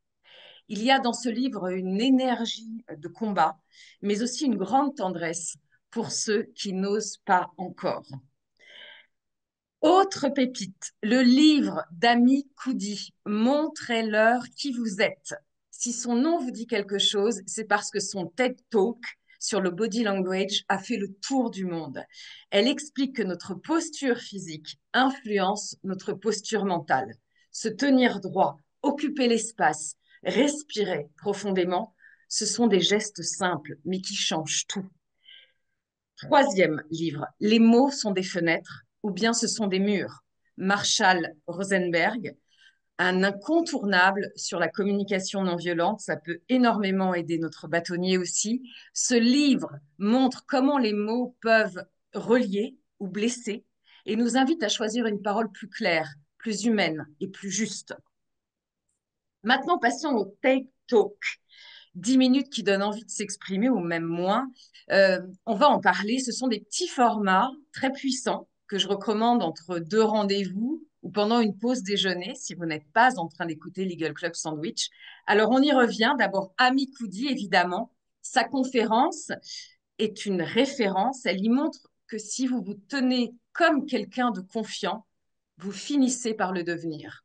Il y a dans ce livre une énergie de combat, mais aussi une grande tendresse pour ceux qui n'osent pas encore. Autre pépite, le livre d'Amy Cuddy, Montrez-leur qui vous êtes. Si son nom vous dit quelque chose, c'est parce que son TED Talk sur le body language a fait le tour du monde. Elle explique que notre posture physique influence notre posture mentale. Se tenir droit, occuper l'espace, Respirez profondément. Ce sont des gestes simples, mais qui changent tout. Troisième livre, Les mots sont des fenêtres ou bien ce sont des murs. Marshall Rosenberg, un incontournable sur la communication non violente. Ça peut énormément aider notre bâtonnier aussi. Ce livre montre comment les mots peuvent relier ou blesser et nous invite à choisir une parole plus claire, plus humaine et plus juste. Maintenant, passons au Take Talk. 10 minutes qui donnent envie de s'exprimer ou même moins. On va en parler. Ce sont des petits formats très puissants que je recommande entre deux rendez-vous ou pendant une pause déjeuner si vous n'êtes pas en train d'écouter Legal Club Sandwich. Alors, on y revient. D'abord, Amy Cuddy, évidemment. Sa conférence est une référence. Elle y montre que si vous vous tenez comme quelqu'un de confiant, vous finissez par le devenir.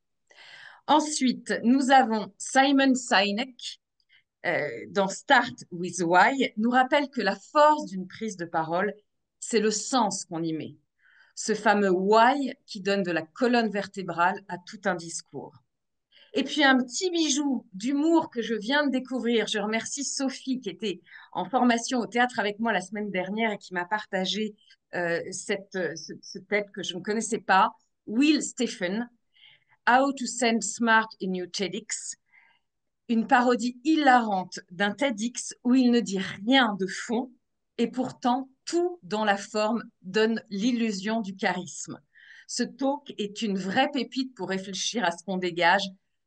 Ensuite, nous avons Simon Sinek, dans Start with Why, nous rappelle que la force d'une prise de parole, c'est le sens qu'on y met. Ce fameux why qui donne de la colonne vertébrale à tout un discours. Et puis un petit bijou d'humour que je viens de découvrir. Je remercie Sophie qui était en formation au théâtre avec moi la semaine dernière et qui m'a partagé ce TED que je ne connaissais pas. Will Stephen, How to Send Smart in Your TEDx. Une parodie hilarante d'un TEDx où il ne dit rien de fond et pourtant tout dans la forme donne l'illusion du charisme. Ce talk est une vraie pépite pour réfléchir à ce qu'on dégage,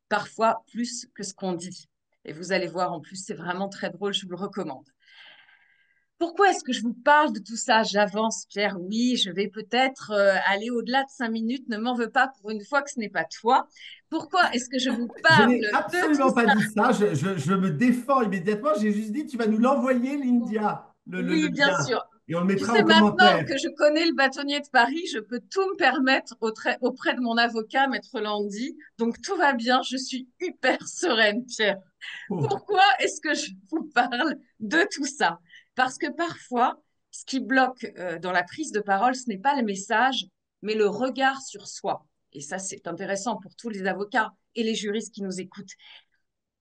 parfois plus que ce qu'on dit. Et vous allez voir, en plus, c'est vraiment très drôle, je vous le recommande. Pourquoi est-ce que je vous parle de tout ça? J'avance, Pierre. Oui, je vais peut-être aller au-delà de 5 minutes. Ne m'en veux pas pour une fois que ce n'est pas toi. Pourquoi est-ce que je vous Je parle n'ai de tout absolument pas ça? dit ça. Je me défends immédiatement. J'ai juste dit, tu vas nous l'envoyer, l'India, le Oui, bien lien. sûr. Et on le Tu mettra sais, en maintenant commentaire. que je connais le bâtonnier de Paris, je peux tout me permettre auprès de mon avocat, Maître Landy. Donc, tout va bien. Je suis hyper sereine, Pierre. Oh. Pourquoi est-ce que je vous parle de tout ça? Parce que parfois, ce qui bloque dans la prise de parole, ce n'est pas le message, mais le regard sur soi. Et ça, c'est intéressant pour tous les avocats et les juristes qui nous écoutent.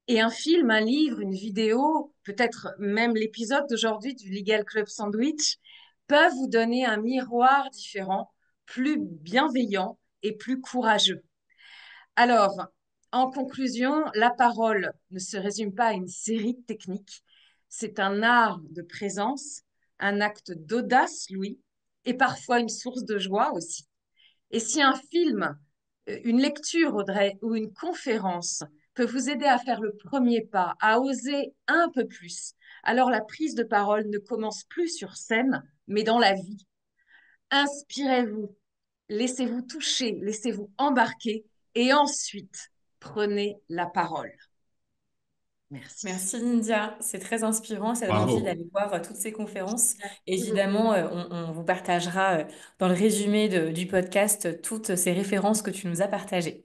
Et un film, un livre, une vidéo, peut-être même l'épisode d'aujourd'hui du Legal Club Sandwich, peuvent vous donner un miroir différent, plus bienveillant et plus courageux. Alors, en conclusion, la parole ne se résume pas à une série de techniques. C'est un art de présence, un acte d'audace, Louis, et parfois une source de joie aussi. Et si un film, une lecture, Audrey, ou une conférence peut vous aider à faire le premier pas, à oser un peu plus, alors la prise de parole ne commence plus sur scène, mais dans la vie. Inspirez-vous, laissez-vous toucher, laissez-vous embarquer et ensuite prenez la parole. Merci. Merci Lindia, c'est très inspirant, ça donne envie Bravo. d'aller voir toutes ces conférences. Merci beaucoup. Évidemment, on vous partagera dans le résumé du podcast toutes ces références que tu nous as partagées.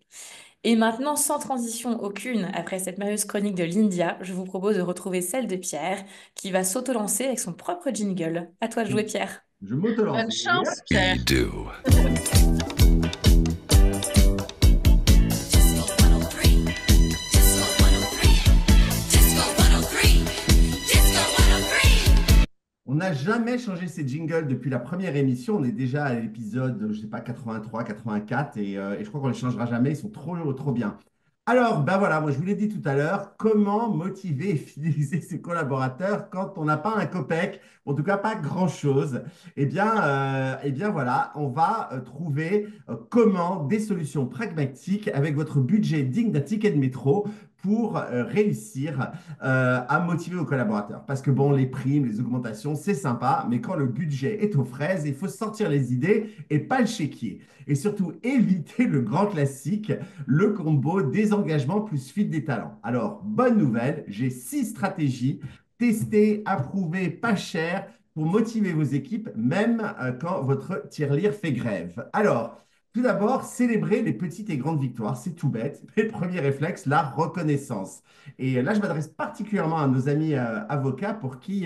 Et maintenant, sans transition aucune, après cette merveilleuse chronique de Lindia, je vous propose de retrouver celle de Pierre, qui va s'auto-lancer avec son propre jingle. À toi de jouer, Pierre. Je m'auto-lance. Bonne chance, Pierre. Do. On n'a jamais changé ces jingles depuis la première émission. On est déjà à l'épisode, je sais pas, 83, 84 et je crois qu'on ne les changera jamais. Ils sont trop, trop bien. Alors, ben voilà, moi je vous l'ai dit tout à l'heure, comment motiver et fidéliser ses collaborateurs quand on n'a pas un copec, en tout cas pas grand-chose. Eh bien voilà, on va trouver comment des solutions pragmatiques avec votre budget digne d'un ticket de métro pour réussir à motiver vos collaborateurs. Parce que bon, les primes, les augmentations, c'est sympa, mais quand le budget est aux fraises, il faut sortir les idées et pas le chéquier. Et surtout, éviter le grand classique, le combo désengagement plus fuite des talents. Alors, bonne nouvelle, j'ai 6 stratégies testées, approuvées, pas chères pour motiver vos équipes, même quand votre tirelire fait grève. Alors, tout d'abord, célébrer les petites et grandes victoires, c'est tout bête. Mais le premier réflexe, la reconnaissance. Et là, je m'adresse particulièrement à nos amis avocats pour qui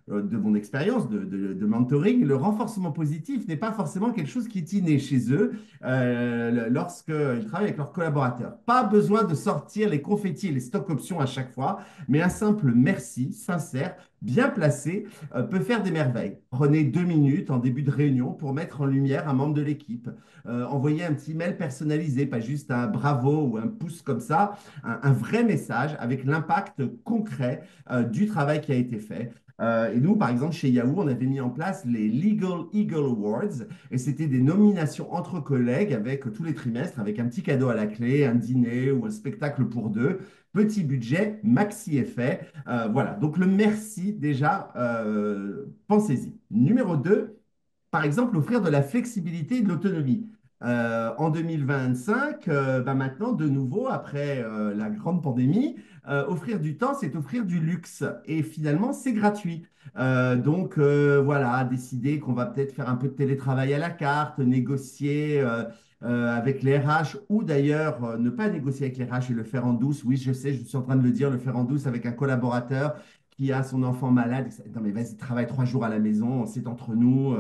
de mon expérience de mentoring, le renforcement positif n'est pas forcément quelque chose qui est inné chez eux lorsqu'ils travaillent avec leurs collaborateurs. Pas besoin de sortir les confettis et les stock options à chaque fois, mais un simple merci sincère, bien placé, peut faire des merveilles. Prenez 2 minutes en début de réunion pour mettre en lumière un membre de l'équipe. Envoyez un petit mail personnalisé, pas juste un bravo ou un pouce comme ça, un vrai message avec l'impact concret du travail qui a été fait. Et nous, par exemple, chez Yahoo, on avait mis en place les Legal Eagle Awards et c'était des nominations entre collègues avec tous les trimestres, avec un petit cadeau à la clé, un dîner ou un spectacle pour deux. Petit budget, maxi effet. Voilà, donc le merci déjà, pensez-y. Numéro 2, par exemple, offrir de la flexibilité et de l'autonomie. En 2025, bah maintenant, de nouveau, après la grande pandémie, offrir du temps, c'est offrir du luxe. Et finalement, c'est gratuit. Donc, voilà, décider qu'on va peut-être faire un peu de télétravail à la carte, négocier avec les RH, ou d'ailleurs ne pas négocier avec les RH et le faire en douce. Oui, je sais, je suis en train de le dire, le faire en douce avec un collaborateur qui a son enfant malade. Non, mais vas-y, travaille 3 jours à la maison, c'est entre nous,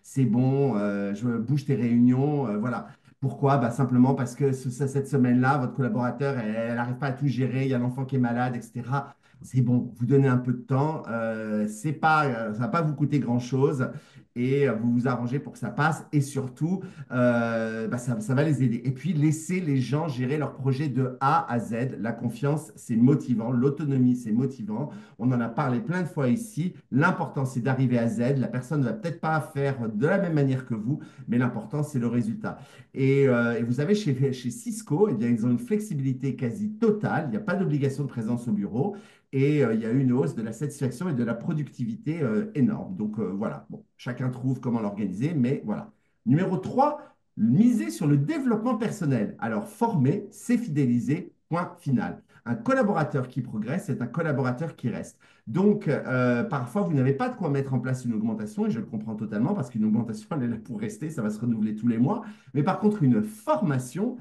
c'est bon, je bouge tes réunions, voilà. Pourquoi? Bah, simplement parce que cette semaine-là, votre collaborateur, elle n'arrive pas à tout gérer, il y a l'enfant qui est malade, etc. C'est bon, vous donnez un peu de temps, c'est pas, ça va pas vous coûter grand-chose et vous vous arrangez pour que ça passe et surtout, bah, ça va les aider. Et puis, laissez les gens gérer leur projet de A à Z. La confiance, c'est motivant, l'autonomie, c'est motivant. On en a parlé plein de fois ici. L'important, c'est d'arriver à Z. La personne ne va peut-être pas faire de la même manière que vous, mais l'important, c'est le résultat. Et vous savez, chez Cisco, eh bien, ils ont une flexibilité quasi totale. Il n'y a pas d'obligation de présence au bureau. Et il y a eu une hausse de la satisfaction et de la productivité énorme. Donc voilà, bon, chacun trouve comment l'organiser, mais voilà. Numéro 3, miser sur le développement personnel. Alors, former, c'est fidéliser, point final. Un collaborateur qui progresse, c'est un collaborateur qui reste. Donc, parfois, vous n'avez pas de quoi mettre en place une augmentation, et je le comprends totalement, parce qu'une augmentation, elle est là pour rester, ça va se renouveler tous les mois. Mais par contre, une formation,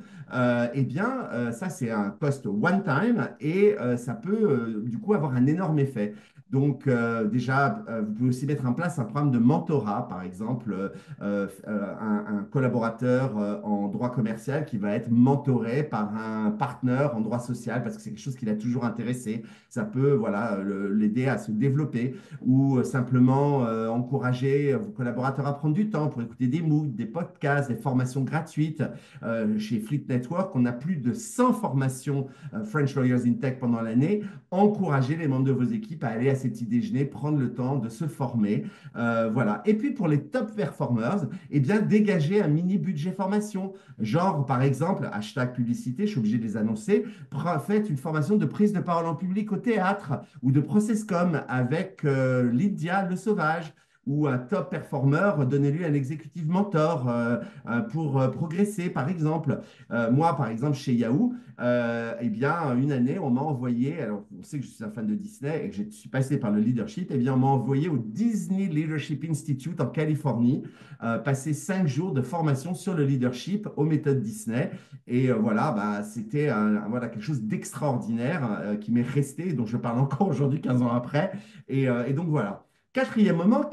eh bien, ça, c'est un cost one time, et ça peut, du coup, avoir un énorme effet. Donc, déjà, vous pouvez aussi mettre en place un programme de mentorat, par exemple, un collaborateur en droit commercial qui va être mentoré par un partenaire en droit social parce que c'est quelque chose qui l'a toujours intéressé. Ça peut voilà, l'aider à se développer ou simplement encourager vos collaborateurs à prendre du temps pour écouter des MOOC, des podcasts, des formations gratuites. Chez Fleet Network, on a plus de 100 formations French Lawyers in Tech pendant l'année. Encouragez les membres de vos équipes à aller à ces petits déjeuners, prendre le temps de se former. Voilà. Et puis pour les top performers, eh bien, dégager un mini budget formation. Genre, par exemple, hashtag publicité, je suis obligé de les annoncer, faites une formation de prise de parole en public au théâtre ou de processcom avec Lydia Le Sauvage ou un top performer, donnez-lui un executive mentor pour progresser, par exemple. Moi, par exemple, chez Yahoo, eh bien, une année, on m'a envoyé, alors on sait que je suis un fan de Disney et que je suis passé par le leadership, eh bien, on m'a envoyé au Disney Leadership Institute en Californie, passer 5 jours de formation sur le leadership aux méthodes Disney. Et voilà, bah, c'était voilà, quelque chose d'extraordinaire qui m'est resté, dont je parle encore aujourd'hui, 15 ans après. Et donc voilà. Quatrième moment,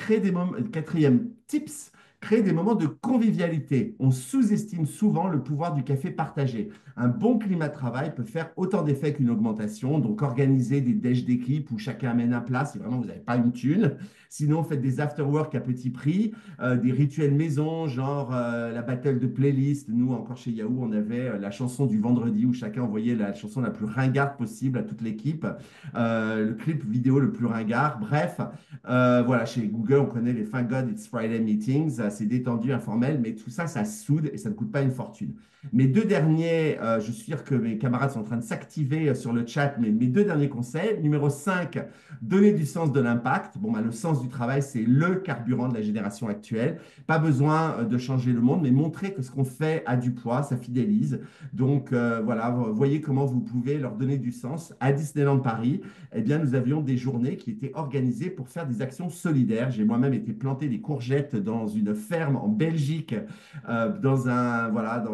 quatrième tips, créer des moments de convivialité. On sous-estime souvent le pouvoir du café partagé. Un bon climat de travail peut faire autant d'effets qu'une augmentation. Donc, organiser des déj d'équipe où chacun amène un plat si vraiment vous n'avez pas une thune. Sinon, faites des after-work à petit prix, des rituels maison, genre la battle de playlist. Nous, encore chez Yahoo, on avait la chanson du vendredi où chacun envoyait la chanson la plus ringarde possible à toute l'équipe, le clip vidéo le plus ringard. Bref, voilà, chez Google, on connaît les Thank God It's Friday Meetings, c'est détendu, informel, mais tout ça, ça soude et ça ne coûte pas une fortune. Mes deux derniers, je suis sûr que mes camarades sont en train de s'activer sur le chat, mais mes deux derniers conseils. Numéro 5, donner du sens de l'impact. Bon, bah, le sens du travail, c'est le carburant de la génération actuelle. Pas besoin de changer le monde, mais montrer que ce qu'on fait a du poids, ça fidélise. Donc voilà, voyez comment vous pouvez leur donner du sens. À Disneyland Paris, eh bien, nous avions des journées qui étaient organisées pour faire des actions solidaires. J'ai moi-même été planter des courgettes dans une ferme en Belgique, dans un, voilà,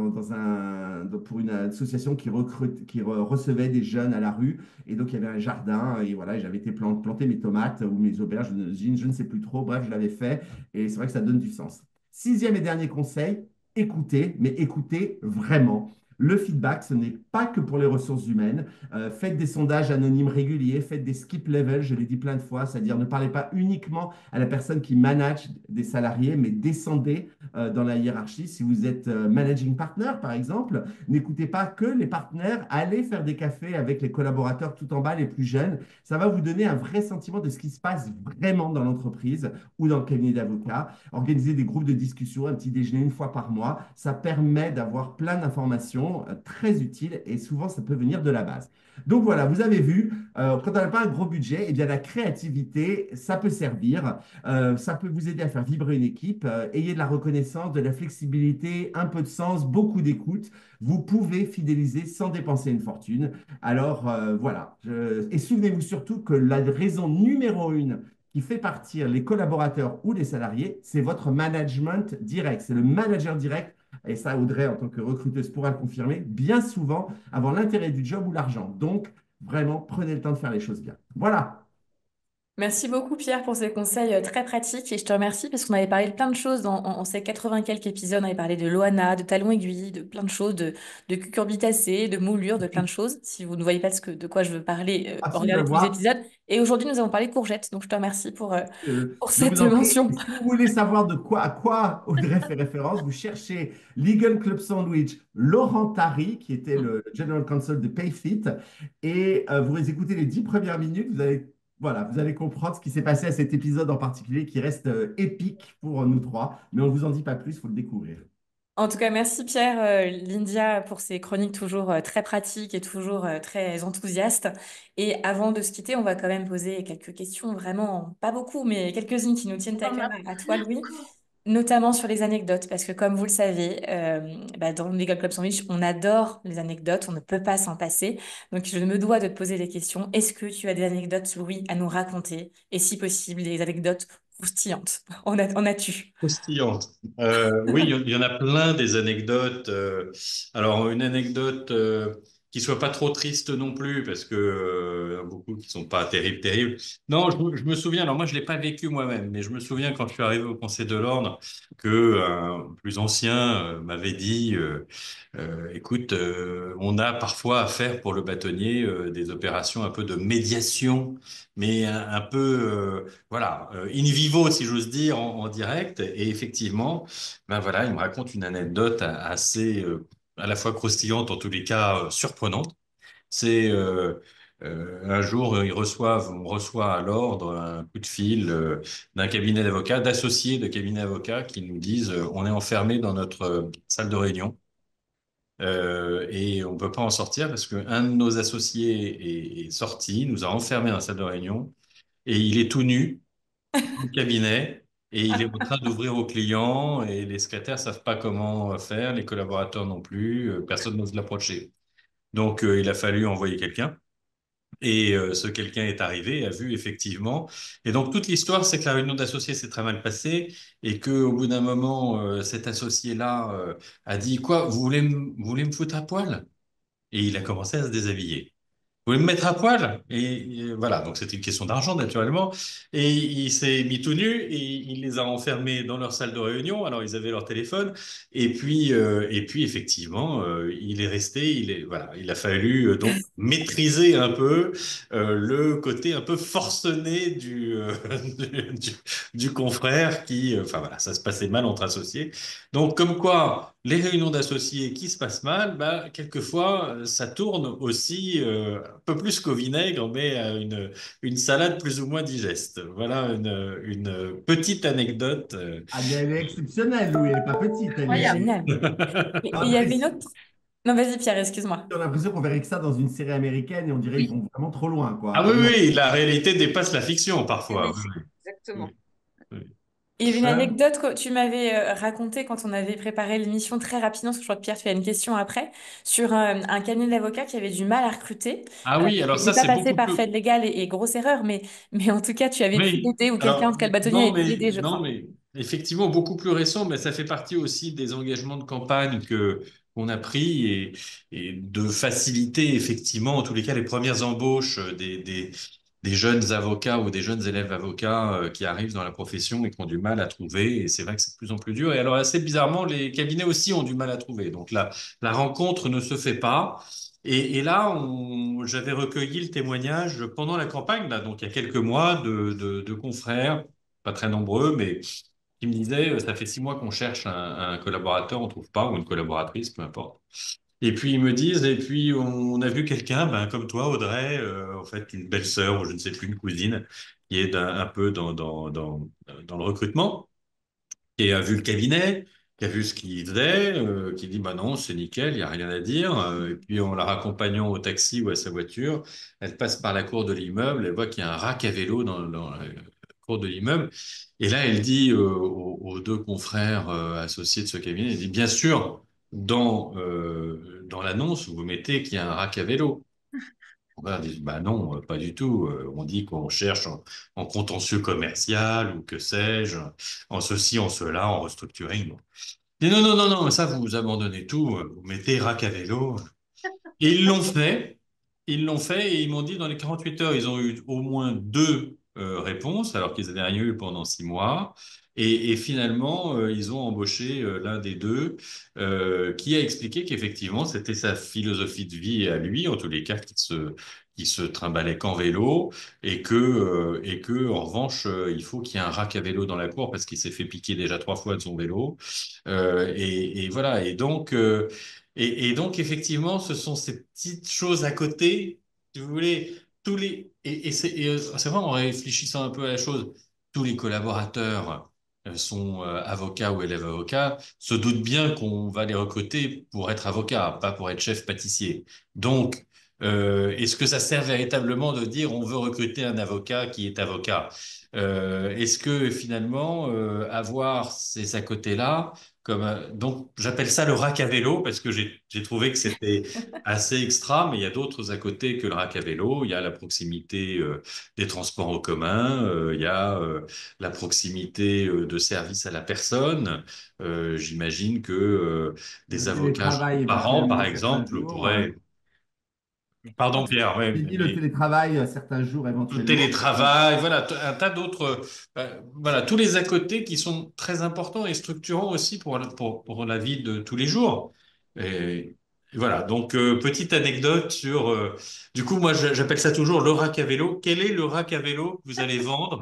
pour une association qui recevait des jeunes à la rue. Et donc, il y avait un jardin, et voilà, j'avais été planter mes tomates ou mes auberges, je ne sais plus trop. Bref, je l'avais fait, et c'est vrai que ça donne du sens. Sixième et dernier conseil, écoutez, mais écoutez vraiment. Le feedback, ce n'est pas que pour les ressources humaines. Faites des sondages anonymes réguliers, faites des skip levels, je l'ai dit plein de fois, c'est-à-dire ne parlez pas uniquement à la personne qui manage des salariés, mais descendez dans la hiérarchie. Si vous êtes managing partner, par exemple, n'écoutez pas que les partenaires, allez faire des cafés avec les collaborateurs tout en bas, les plus jeunes. Ça va vous donner un vrai sentiment de ce qui se passe vraiment dans l'entreprise ou dans le cabinet d'avocats. Organiser des groupes de discussion, un petit déjeuner une fois par mois, ça permet d'avoir plein d'informations très utiles et souvent ça peut venir de la base. Donc voilà, vous avez vu, quand on n'a pas un gros budget, eh bien la créativité, ça peut servir, ça peut vous aider à faire vibrer une équipe, ayez de la reconnaissance, de la flexibilité, un peu de sens, beaucoup d'écoute. Vous pouvez fidéliser sans dépenser une fortune. Alors voilà, et souvenez-vous surtout que la raison numéro une qui fait partir les collaborateurs ou les salariés, c'est votre management direct, c'est le manager direct. Et ça, Audrey, en tant que recruteuse, pourra le confirmer, bien souvent avant l'intérêt du job ou l'argent. Donc, vraiment, prenez le temps de faire les choses bien. Voilà. Merci beaucoup Pierre pour ces conseils très pratiques et je te remercie parce qu'on avait parlé de plein de choses en ces 80 quelques épisodes. On avait parlé de Loana, de talons aiguilles, de plein de choses, de cucurbitacées, de moulures, de plein de choses. Si vous ne voyez pas de quoi je veux parler, Merci de regardez le tous les voir. épisodes. Et aujourd'hui, nous avons parlé de courgettes. Donc je te remercie pour Je vous cette en prie. mention. Et si vous voulez savoir à quoi Audrey fait référence, vous cherchez Legal Club Sandwich, Laurent Tari, qui était le General Counsel de Payfit, et vous écoutez les 10 premières minutes, vous allez comprendre ce qui s'est passé à cet épisode en particulier qui reste épique pour nous trois, mais on ne vous en dit pas plus, il faut le découvrir. En tout cas, merci Pierre, Lindia, pour ces chroniques toujours très pratiques et toujours très enthousiastes. Et avant de se quitter, on va quand même poser quelques questions, vraiment pas beaucoup, mais quelques-unes qui nous tiennent à On cœur a à toi, Louis, beaucoup. notamment sur les anecdotes, parce que comme vous le savez, dans le Legal Club Sandwich, on adore les anecdotes, on ne peut pas s'en passer. Donc je me dois de te poser des questions. Est-ce que tu as des anecdotes, Louis, à nous raconter? Et si possible, des anecdotes croustillantes. En as-tu? Croustillante. Oui, il y en a plein des anecdotes. Alors, une anecdote qui soit pas trop triste non plus, parce que il y en a beaucoup qui sont pas terribles, terribles. Non, je me souviens. Alors moi, je l'ai pas vécu moi-même, mais je me souviens quand je suis arrivé au Conseil de l'Ordre que un plus ancien m'avait dit, écoute, on a parfois à faire pour le bâtonnier des opérations un peu de médiation, mais un peu voilà, in vivo, si j'ose dire, en direct. Et effectivement, ben voilà, il me raconte une anecdote assez, à la fois croustillante, en tous les cas, surprenante. C'est un jour, on reçoit à l'ordre un coup de fil d'un cabinet d'avocats, d'associés de cabinet d'avocats qui nous disent on est enfermé dans notre salle de réunion. Et on ne peut pas en sortir parce qu'un de nos associés est sorti, nous a enfermés dans la salle de réunion et il est tout nu au cabinet et il est en train d'ouvrir aux clients et les secrétaires savent pas comment faire, les collaborateurs non plus, personne n'ose l'approcher. Donc il a fallu envoyer quelqu'un et ce quelqu'un est arrivé et a vu effectivement. Et donc toute l'histoire, c'est que la réunion d'associés s'est très mal passée et que au bout d'un moment, cet associé-là a dit quoi, vous voulez me foutre à poil? Et il a commencé à se déshabiller. Vous voulez me mettre à poil? Et voilà, donc c'était une question d'argent naturellement. Et il s'est mis tout nu et il les a enfermés dans leur salle de réunion. Alors ils avaient leur téléphone. Et puis effectivement, il est resté. Voilà, il a fallu donc maîtriser un peu le côté un peu forcené du, du, du confrère qui, enfin voilà, ça se passait mal entre associés. Donc comme quoi, les réunions d'associés qui se passent mal, bah, quelquefois, ça tourne aussi un peu plus qu'au vinaigre, mais à une salade plus ou moins digeste. Voilà une petite anecdote. Ah, mais elle est exceptionnelle, Louis, elle n'est pas petite, elle Elle est est Incroyable. géniale. Et il y avait une impressionnante. autre. Non, vas-y Pierre, excuse-moi. On a l'impression qu'on verrait que ça dans une série américaine et on dirait qu'ils Oui, vont vraiment trop loin, quoi. Ah oui, Vraiment. oui, la réalité dépasse la fiction parfois. oui, Oui, exactement. oui, oui. Il y avait une Euh, anecdote que tu m'avais racontée quand on avait préparé l'émission très rapidement, parce que je crois que Pierre, tu as une question après, sur un cabinet d'avocats qui avait du mal à recruter. Ah oui, alors Il n'est ça, pas c'est passé beaucoup par plus. fait légal et grosse erreur, mais en tout cas, tu avais pu Oui, l'aider ou quelqu'un, en alors tout cas le bâtonnier non, avait pu l'aider, je non, crois. mais effectivement beaucoup plus récent, mais ça fait partie aussi des engagements de campagne que qu'on a pris et de faciliter effectivement, en tous les cas, les premières embauches des jeunes avocats ou des jeunes élèves avocats qui arrivent dans la profession et qui ont du mal à trouver. Et c'est vrai que c'est de plus en plus dur. Et alors, assez bizarrement, les cabinets aussi ont du mal à trouver. Donc la rencontre ne se fait pas. Et là, j'avais recueilli le témoignage pendant la campagne, là, donc il y a quelques mois, de confrères, pas très nombreux, mais qui me disait, ça fait 6 mois qu'on cherche un collaborateur, on trouve pas, ou une collaboratrice, peu importe. Et puis ils me disent, et puis on a vu quelqu'un, ben, comme toi, Audrey, en fait, une belle-sœur, ou je ne sais plus, une cousine, qui est un peu dans le recrutement, et a vu le cabinet, qui a vu ce qu'il faisait, qui dit, bah non, c'est nickel, il n'y a rien à dire. Et puis en la raccompagnant au taxi ou à sa voiture, elle passe par la cour de l'immeuble, elle voit qu'il y a un rack à vélo dans la cour de l'immeuble. Et là, elle dit aux deux confrères associés de ce cabinet, elle dit, bien sûr, dans l'annonce, vous mettez qu'il y a un rack à vélo. Voilà, ils disent, bah non, pas du tout. On dit qu'on cherche en contentieux commercial ou que sais-je, en ceci, en cela, en restructuring. Bon. Et non, non, non, non, ça, vous abandonnez tout. Vous mettez rack à vélo. Et ils l'ont fait. Ils l'ont fait et ils m'ont dit dans les 48 heures, ils ont eu au moins deux réponses, alors qu'ils n'avaient rien eu pendant 6 mois. Et finalement, ils ont embauché l'un des deux qui a expliqué qu'effectivement, c'était sa philosophie de vie à lui, en tous les cas, qui se trimballait qu'en vélo et que, en revanche, il faut qu'il y ait un rack à vélo dans la cour parce qu'il s'est fait piquer déjà 3 fois de son vélo. Et voilà. Et donc, effectivement, ce sont ces petites choses à côté, si vous voulez, c'est vrai, en réfléchissant un peu à la chose, tous les collaborateurs sont avocats ou élèves avocats, se doutent bien qu'on va les recruter pour être avocats, pas pour être chef pâtissier. Donc, est-ce que ça sert véritablement de dire on veut recruter un avocat qui est avocat? Est-ce que finalement, avoir ces à côté-là, donc, j'appelle ça le rack à vélo parce que j'ai trouvé que c'était assez extra, mais il y a d'autres à côté que le rack à vélo. Il y a la proximité des transports en commun, il y a la proximité de service à la personne. J'imagine que des Le avocats télétravail par an, par éventuellement certains exemple, jours. pourraient. Pardon, Pierre, J'ai ouais, dit le mais télétravail certains jours le éventuellement. télétravail, voilà, un tas d'autres, voilà, tous les à côté qui sont très importants et structurants aussi pour la vie de tous les jours. Et voilà, donc petite anecdote sur, du coup, moi j'appelle ça toujours le rack à vélo. Quel est le rack à vélo que vous allez vendre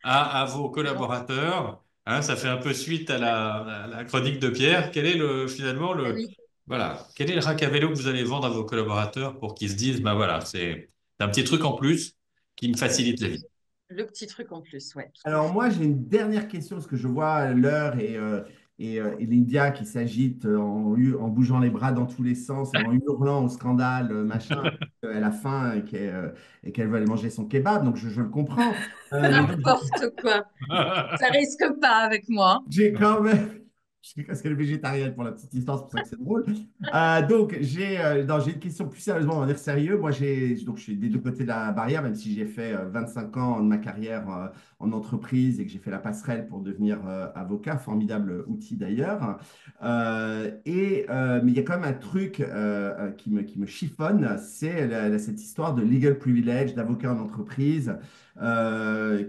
à vos Excellent. collaborateurs? Hein, ça fait un peu suite à la chronique de Pierre. Quel est finalement Eh oui, voilà, quel est le rack à vélo que vous allez vendre à vos collaborateurs pour qu'ils se disent, bah voilà, c'est un petit truc en plus qui me facilite la vie. le petit truc en plus, ouais, tout à Alors fait. moi, j'ai une dernière question parce que je vois l'heure et Lydia qui s'agite en bougeant les bras dans tous les sens et en hurlant au scandale, machin, elle a faim et qu'elle veut aller manger son kebab, donc je le comprends. Mais donc, N'importe quoi. Ça risque pas avec moi. j'ai quand même. Je sais parce qu'elle est végétarienne pour la petite histoire, c'est pour ça que c'est drôle. Donc, non, j'ai une question plus sérieusement, on va dire sérieux. Moi, donc, je suis des deux côtés de la barrière, même si j'ai fait 25 ans de ma carrière en entreprise et que j'ai fait la passerelle pour devenir avocat, formidable outil d'ailleurs. Mais il y a quand même un truc qui me chiffonne, c'est cette histoire de legal privilege, d'avocat en entreprise,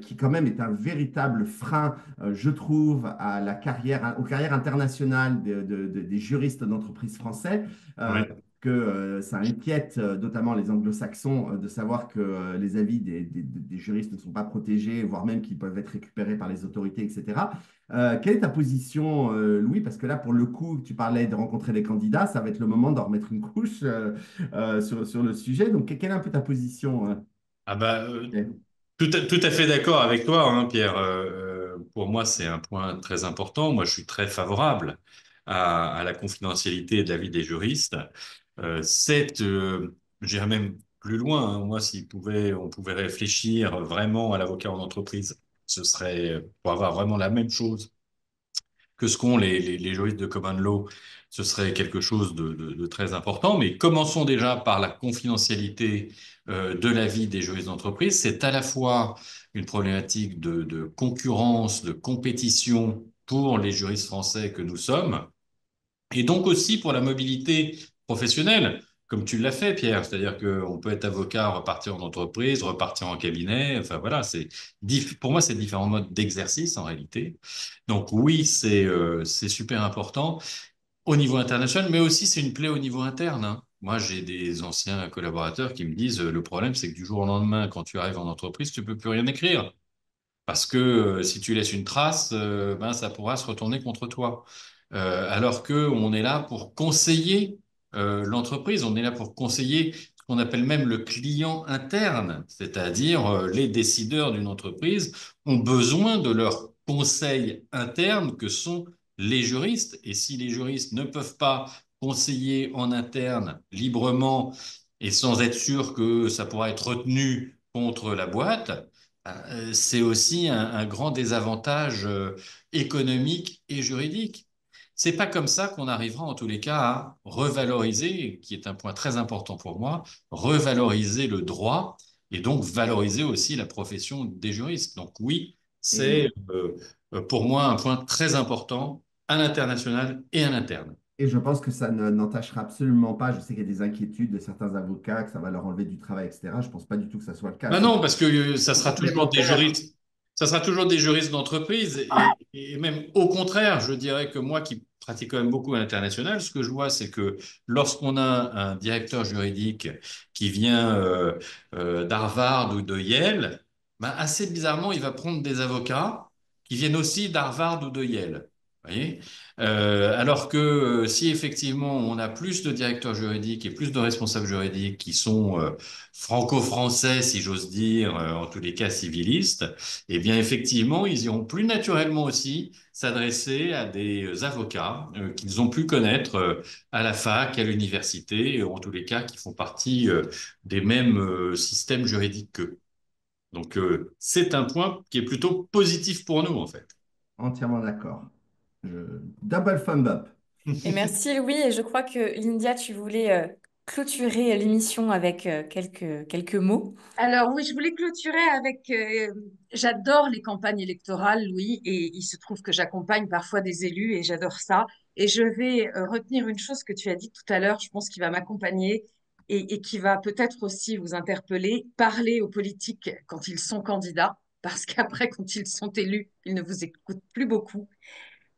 qui quand même est un véritable frein je trouve, aux carrières internationales des juristes d'entreprise français, Ouais. que ça inquiète notamment les anglo-saxons de savoir que les avis des juristes ne sont pas protégés, voire même qu'ils peuvent être récupérés par les autorités, etc. Quelle est ta position, Louis? Parce que là, pour le coup, tu parlais de rencontrer les candidats, ça va être le moment d'en remettre une couche sur le sujet. Donc, quelle est un peu ta position? Ah bah, Ok. tout à fait d'accord avec toi, hein, Pierre. Pour moi, c'est un point très important. Moi, je suis très favorable à la confidentialité de la vie des juristes. J'irais même plus loin, hein. Moi, on pouvait réfléchir vraiment à l'avocat en entreprise, ce serait pour avoir vraiment la même chose que ce qu'ont les juristes de common law, ce serait quelque chose de très important. Mais commençons déjà par la confidentialité de la vie des juristes d'entreprise. C'est à la fois une problématique de concurrence, de compétition pour les juristes français que nous sommes, et donc aussi pour la mobilité professionnelle, comme tu l'as fait, Pierre. C'est-à-dire qu'on peut être avocat, repartir en entreprise, repartir en cabinet. Enfin voilà, pour moi, c'est différents modes d'exercice en réalité. Donc oui, c'est super important au niveau international, mais aussi c'est une plaie au niveau interne, hein. Moi, j'ai des anciens collaborateurs qui me disent, le problème, c'est que du jour au lendemain, quand tu arrives en entreprise, tu peux plus rien écrire. Parce que si tu laisses une trace, ben, ça pourra se retourner contre toi. Alors que on est là pour conseiller l'entreprise, on est là pour conseiller ce qu'on appelle même le client interne, c'est-à-dire les décideurs d'une entreprise ont besoin de leurs conseils internes que sont les juristes. Et si les juristes ne peuvent pas conseiller en interne librement et sans être sûr que ça pourra être retenu contre la boîte, c'est aussi un grand désavantage économique et juridique. C'est pas comme ça qu'on arrivera en tous les cas à revaloriser, qui est un point très important pour moi, revaloriser le droit et donc valoriser aussi la profession des juristes. Donc oui, c'est pour moi un point très important à l'international et à l'interne. Et je pense que ça n'entachera absolument pas. Je sais qu'il y a des inquiétudes de certains avocats, que ça va leur enlever du travail, etc. Je ne pense pas du tout que ça soit le cas. Ben C'est non, parce que ça sera toujours des complémentaire. juristes, ça sera toujours des juristes d'entreprise et même au contraire, je dirais que moi qui pratique quand même beaucoup à l'international, ce que je vois, c'est que lorsqu'on a un directeur juridique qui vient d'Harvard ou de Yale, ben assez bizarrement, il va prendre des avocats qui viennent aussi d'Harvard ou de Yale. Vous voyez? Alors que si effectivement on a plus de directeurs juridiques et plus de responsables juridiques qui sont franco-français, si j'ose dire, en tous les cas civilistes, eh bien effectivement, ils iront plus naturellement aussi s'adresser à des avocats qu'ils ont pu connaître à la fac, à l'université, en tous les cas qui font partie des mêmes systèmes juridiques qu'eux. Donc c'est un point qui est plutôt positif pour nous, en fait. Entièrement d'accord. Double thumb up. Et merci Louis, et je crois que Lindia, tu voulais clôturer l'émission avec quelques mots. Alors oui, je voulais clôturer avec, j'adore les campagnes électorales, Louis, et il se trouve que j'accompagne parfois des élus et j'adore ça. Et je vais retenir une chose que tu as dit tout à l'heure, je pense qu'il va m'accompagner et qui va peut-être aussi vous interpeller, parler aux politiques quand ils sont candidats, parce qu'après, quand ils sont élus, ils ne vous écoutent plus beaucoup.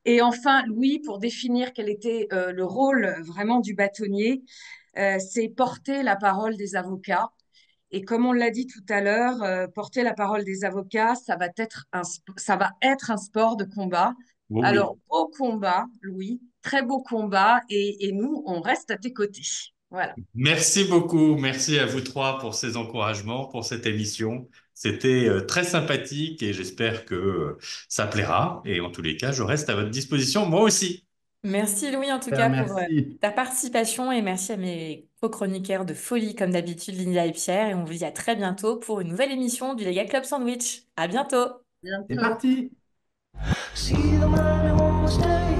Et enfin, Louis, pour définir quel était le rôle vraiment du bâtonnier, c'est porter la parole des avocats et comme on l'a dit tout à l'heure, porter la parole des avocats, ça va être un sport de combat. Oui, oui. Alors, beau combat, Louis, très beau combat, et nous, on reste à tes côtés. Voilà. Merci beaucoup. Merci à vous trois pour ces encouragements, pour cette émission. C'était très sympathique et j'espère que ça plaira. Et en tous les cas, je reste à votre disposition, moi aussi. Merci Louis en tout Super, cas pour merci. ta participation et merci à mes co-chroniqueurs de folie comme d'habitude, Linda et Pierre. Et on vous dit à très bientôt pour une nouvelle émission du Lega Club Sandwich. À bientôt! C'est Bientôt. parti. See the money won't stay.